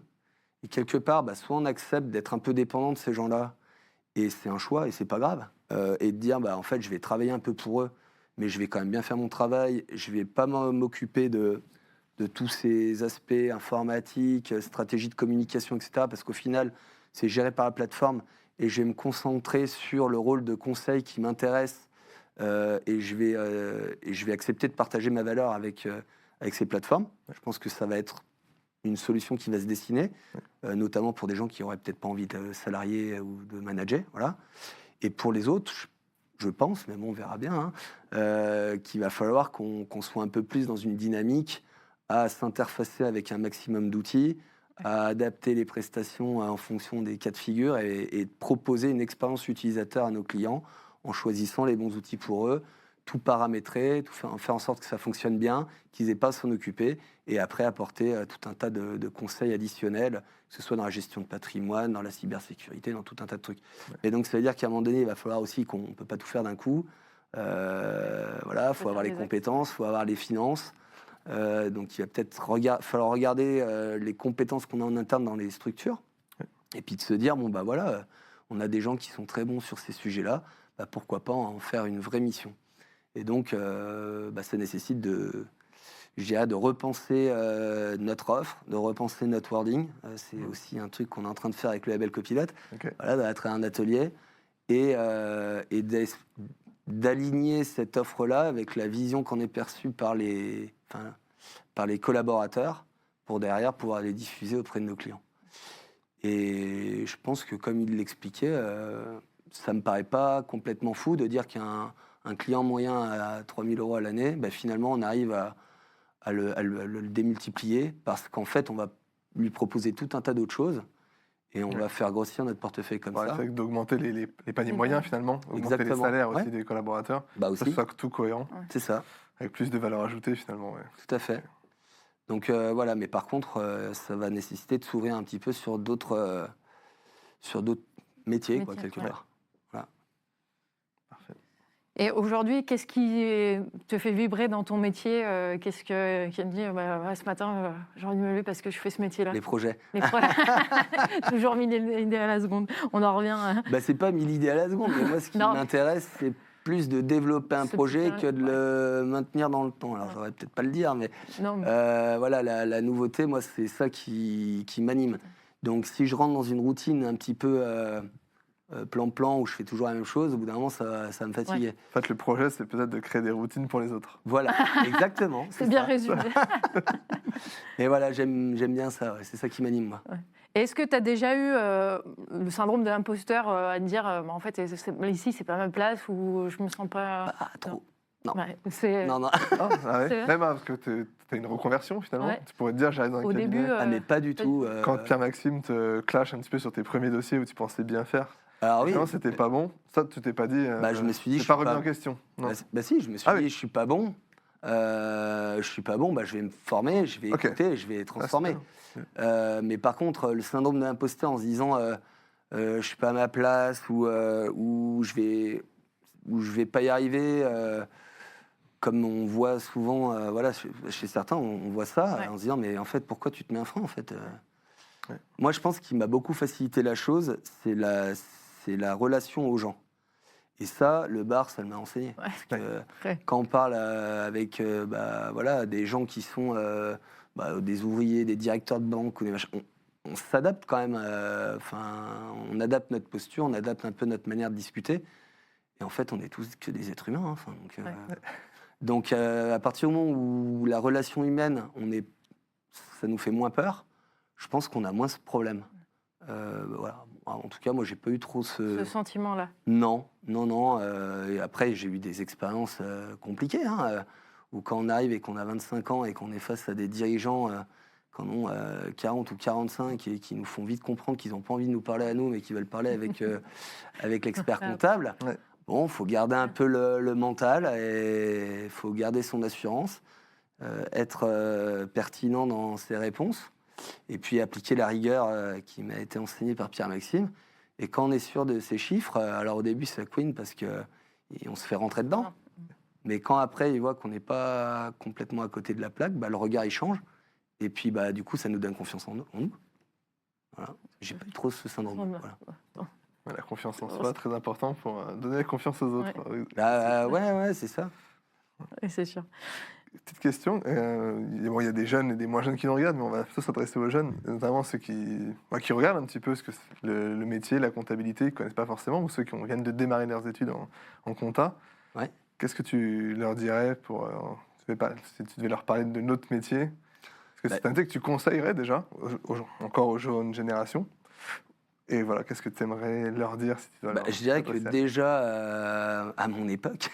et quelque part, soit on accepte d'être un peu dépendant de ces gens-là, et c'est un choix, et c'est pas grave, et de dire, en fait, je vais travailler un peu pour eux, mais je vais quand même bien faire mon travail, je vais pas m'occuper de de tous ces aspects informatiques, stratégie de communication, etc. Parce qu'au final, c'est géré par la plateforme et je vais me concentrer sur le rôle de conseil qui m'intéresse et je vais accepter de partager ma valeur avec ces plateformes. Je pense que ça va être une solution qui va se dessiner, notamment pour des gens qui n'auraient peut-être pas envie de salarier ou de manager. Voilà. Et pour les autres, je pense, mais bon, on verra bien, qu'il va falloir qu'on soit un peu plus dans une dynamique à s'interfacer avec un maximum d'outils, à adapter les prestations en fonction des cas de figure et proposer une expérience utilisateur à nos clients en choisissant les bons outils pour eux, tout paramétrer, faire en sorte que ça fonctionne bien, qu'ils n'aient pas à s'en occuper, et après apporter tout un tas de conseils additionnels, que ce soit dans la gestion de patrimoine, dans la cybersécurité, dans tout un tas de trucs. Et donc, ça veut dire qu'à un moment donné, il va falloir aussi qu'on ne peut pas tout faire d'un coup. Voilà, il faut avoir les compétences, il faut avoir les finances. Donc, il va peut-être falloir regarder les compétences qu'on a en interne dans les structures, et puis de se dire, bon, bah voilà, on a des gens qui sont très bons sur ces sujets-là, bah, pourquoi pas en faire une vraie mission. Et donc, ça nécessite de repenser notre offre, de repenser notre wording. C'est aussi un truc qu'on est en train de faire avec le label Copilote. Voilà, d'être un atelier et d'aligner cette offre-là avec la vision qu'on est perçue par les collaborateurs pour derrière pouvoir les diffuser auprès de nos clients. Et je pense que, comme il l'expliquait, ça ne me paraît pas complètement fou de dire qu'un client moyen à 3 000 € à l'année, finalement, on arrive à le démultiplier parce qu'en fait, on va lui proposer tout un tas d'autres choses et on va faire grossir notre portefeuille comme ça. C'est d'augmenter les paniers moyens, finalement, augmenter les salaires aussi des collaborateurs, que ce soit tout cohérent. C'est ça. Avec plus de valeur ajoutée, finalement. Tout à fait. Donc voilà, mais par contre, ça va nécessiter de s'ouvrir un petit peu sur d'autres métiers, quelque part. Voilà. Parfait. Et aujourd'hui, qu'est-ce qui te fait vibrer dans ton métier? Qu'est-ce qui me dit, ce matin, j'ai envie de me lever parce que je fais ce métier-là? Les projets. Toujours 1000 idées à la seconde. On en revient. C'est pas 1000 idées à la seconde, mais moi, ce qui m'intéresse, c'est plus de développer un projet que de le maintenir dans le temps. Alors, j'aurais peut-être pas le dire, mais voilà, la nouveauté, moi, c'est ça qui m'anime. Donc, si je rentre dans une routine un petit peu plan-plan, où je fais toujours la même chose, au bout d'un moment, ça va me fatiguer. En fait, le projet, c'est peut-être de créer des routines pour les autres. Voilà, exactement. C'est bien résumé. Et voilà, j'aime bien ça, c'est ça qui m'anime, moi. Et est-ce que tu as déjà eu le syndrome de l'imposteur à te dire, en fait, ici, c'est pas ma place, ou je me sens pas... Trop. Non. Non. Même parce que tu as une reconversion, finalement. Tu pourrais te dire, j'arrive dans un cabinet. Début, mais pas du tout. Quand Pierre-Maxime te clash un petit peu sur tes premiers dossiers où tu pensais bien faire, alors oui, c'était pas bon. Ça, tu t'es pas dit. Je me suis dit, pas remis en question. Non. Si, je me suis dit, je suis pas bon. Je suis pas bon. Je vais me former, je vais écouter, je vais transformer. Mais par contre, le syndrome de l'imposteur, en se disant, je suis pas à ma place ou je vais pas y arriver. Comme on voit souvent, chez certains, on voit ça en se disant, mais en fait, pourquoi tu te mets un frein, en fait Moi, je pense qu'il m'a beaucoup facilité la chose, c'est la relation aux gens. Et ça, le bar, ça m'a enseigné. Parce que quand on parle avec des gens qui sont des ouvriers, des directeurs de banque, ou des machins, on s'adapte quand même. On adapte notre posture, on adapte un peu notre manière de discuter. Et en fait, on est tous que des êtres humains. Donc, à partir du moment où la relation humaine, ça nous fait moins peur, je pense qu'on a moins ce problème. Voilà. En tout cas, moi, j'ai pas eu trop ce sentiment-là. Non. Et après, j'ai eu des expériences compliquées, où quand on arrive et qu'on a 25 ans et qu'on est face à des dirigeants qui en ont 40 ou 45 et qui nous font vite comprendre qu'ils n'ont pas envie de nous parler à nous, mais qu'ils veulent parler avec l'expert comptable. Bon, il faut garder un peu le mental et il faut garder son assurance, être pertinent dans ses réponses et puis appliquer la rigueur qui m'a été enseignée par Pierre-Maxime. Et quand on est sûr de ces chiffres, alors au début, ça couine parce qu'on se fait rentrer dedans. Mais quand après, il voit qu'on n'est pas complètement à côté de la plaque, le regard, il change. Et puis, du coup, ça nous donne confiance en nous. Voilà. J'ai pas eu trop ce syndrome. Voilà. La confiance en soi, très important pour donner la confiance aux autres. Ouais, c'est ça. C'est sûr. Petite question. Bon, il y a des jeunes et des moins jeunes qui nous regardent, mais on va plutôt s'adresser aux jeunes, notamment ceux qui regardent un petit peu ce que le métier, la comptabilité, ils ne connaissent pas forcément, ou ceux qui viennent de démarrer leurs études en compta. Ouais. Qu'est-ce que tu leur dirais pour, si tu devais leur parler de notre métier? Est-ce que c'est un métier que tu conseillerais déjà, encore aux jeunes générations? Et voilà, qu'est-ce que tu aimerais leur dire si tu dois Je dirais que déjà, à mon époque,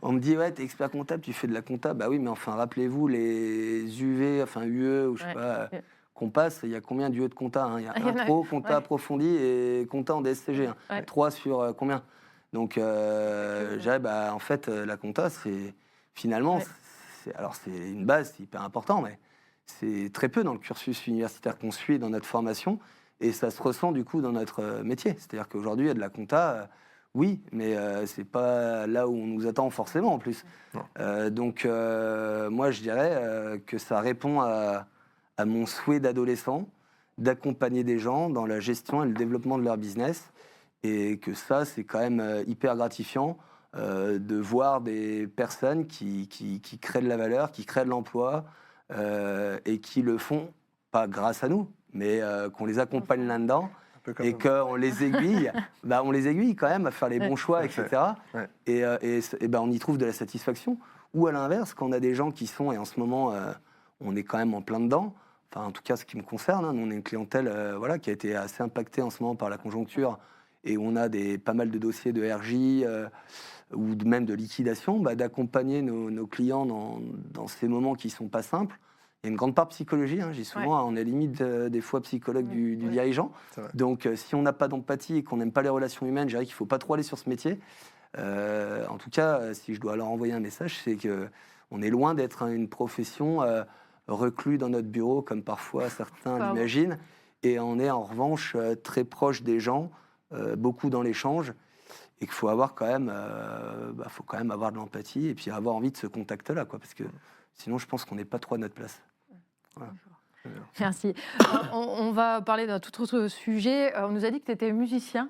on me dit, ouais, t'es expert comptable, tu fais de la compta. Bah oui, mais enfin, rappelez-vous, les UV, enfin UE, ou je sais pas, qu'on passe, il y a combien d'UE de compta, hein? Il y a intro, compta approfondi et compta en DSCG. Hein. 3 sur combien? Donc, je dirais, en fait, la compta, c'est finalement, c'est une base, c'est hyper important, mais c'est très peu dans le cursus universitaire qu'on suit dans notre formation. Et ça se ressent du coup dans notre métier. C'est-à-dire qu'aujourd'hui, il y a de la compta, oui, mais c'est pas là où on nous attend forcément en plus. Donc, moi, je dirais que ça répond à mon souhait d'adolescent d'accompagner des gens dans la gestion et le développement de leur business. Et que ça, c'est quand même hyper gratifiant de voir des personnes qui créent de la valeur, qui créent de l'emploi et qui le font pas grâce à nous, mais qu'on les accompagne là-dedans et qu'on les aiguille, on les aiguille quand même à faire les bons choix, etc. Et on y trouve de la satisfaction. Ou à l'inverse, quand on a des gens qui sont, et en ce moment, on est quand même en plein dedans, enfin en tout cas ce qui me concerne, nous on est une clientèle qui a été assez impactée en ce moment par la conjoncture, et on a pas mal de dossiers de RJ ou même de liquidation, d'accompagner nos clients dans ces moments qui ne sont pas simples. Il y a une grande part psychologie, hein, j'ai souvent, on est limite des fois psychologue du dirigeant. Donc si on n'a pas d'empathie et qu'on n'aime pas les relations humaines, je dirais qu'il ne faut pas trop aller sur ce métier. En tout cas, si je dois leur envoyer un message, c'est qu'on est loin d'être une profession reclus dans notre bureau, comme parfois certains l'imaginent. Et on est en revanche très proche des gens, beaucoup dans l'échange. Et qu'il faut avoir quand même, avoir de l'empathie et puis avoir envie de ce contact-là, parce que sinon, je pense qu'on n'est pas trop à notre place. Voilà. Merci. On va parler d'un tout autre sujet. On nous a dit que tu étais musicien.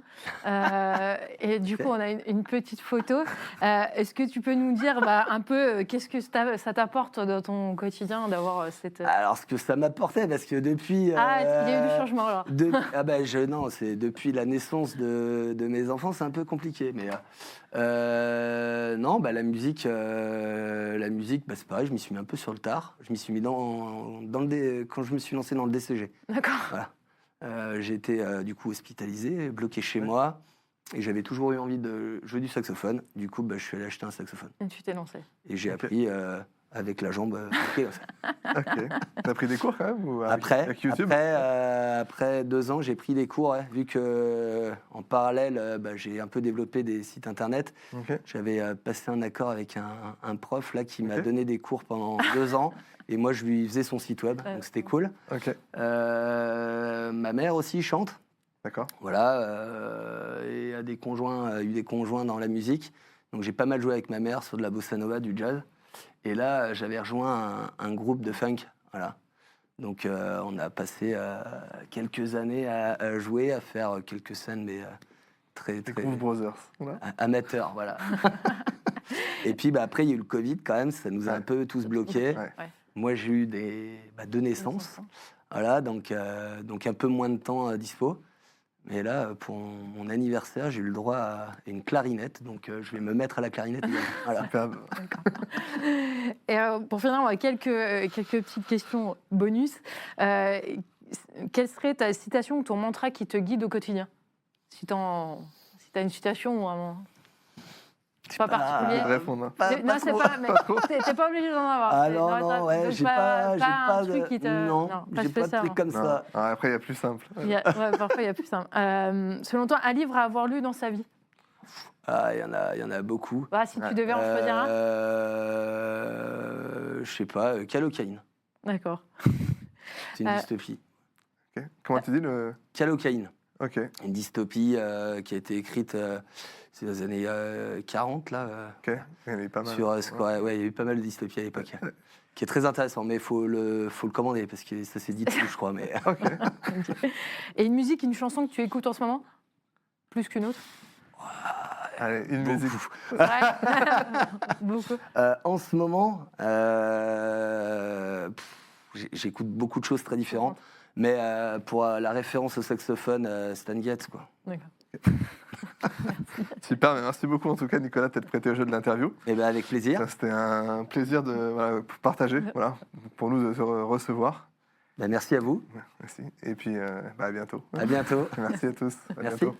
Et du coup, on a une petite photo. Est-ce que tu peux nous dire un peu qu'est-ce que ça t'apporte dans ton quotidien d'avoir cette... Alors, ce que ça m'apportait, parce que depuis... il y a eu du changement, alors. Non, c'est depuis la naissance de mes enfants, c'est un peu compliqué. Mais non, la musique, c'est pareil, je m'y suis mis un peu sur le tard. Je m'y suis mis quand je me suis lancé dans le DCG. D'accord. Voilà. J'ai été du coup hospitalisé, bloqué chez moi, et j'avais toujours eu envie de jouer du saxophone. Du coup, je suis allé acheter un saxophone. Et tu t'es lancé. Et j'ai appris avec la jambe. Ok. T'as pris des cours quand même ou après, avec YouTube après 2 ans, j'ai pris des cours, vu que en parallèle, j'ai un peu développé des sites internet. J'avais passé un accord avec un prof là qui m'a donné des cours pendant 2 ans. Et moi, je lui faisais son site web, donc c'était cool. Ma mère aussi chante. D'accord. Voilà, et a eu des conjoints dans la musique. Donc j'ai pas mal joué avec ma mère sur de la bossa nova, du jazz. Et là, j'avais rejoint un groupe de funk. Voilà. Donc on a passé quelques années à jouer, à faire quelques scènes, mais très Groove Brothers. Amateurs, voilà. Et puis après, il y a eu le Covid quand même, ça nous a un peu tous bloqués. Moi, j'ai eu deux naissances, voilà, donc un peu moins de temps dispo. Mais là, pour mon anniversaire, j'ai eu le droit à une clarinette, donc je vais me mettre à la clarinette. Voilà. Superbe. Et pour finir, on a quelques petites questions bonus. Quelle serait ta citation ou ton mantra qui te guide au quotidien? Si tu as une citation ou un... Pas particulier. Répondre. Non, c'est pas. Mais t'es pas obligé d'en avoir. Alors non, ouais, j'ai pas un truc qui te. Non, j'ai pas de truc comme ça. Après, il y a plus simple. Parfois, il y a plus simple. Selon toi, un livre à avoir lu dans sa vie? Il y en a beaucoup. Si tu devais en choisir un. Je sais pas, Calocaïne. D'accord. C'est une dystopie. Okay. Comment tu dis le Calocaïne. Ok. Une dystopie qui a été écrite c'est dans les années 40 là. Ok. Il y en a eu pas mal. Il y a eu pas mal de dystopies à l'époque. Qui est très intéressant, mais faut le commander parce que ça s'est dit dessus, je crois. Mais... Okay. Et une musique, une chanson que tu écoutes en ce moment, plus qu'une autre? Allez, une musique. Ouais. Beaucoup. En ce moment, j'écoute beaucoup de choses très différentes. Mais pour la référence au saxophone, Stan Getz, quoi. D'accord. Super, mais merci beaucoup en tout cas Nicolas d'être prêté au jeu de l'interview. Et ben avec plaisir. Ça, c'était un plaisir de partager, pour nous de se recevoir. Ben, merci à vous. Merci. Et puis à bientôt. À bientôt. Merci à tous. À Merci. bientôt.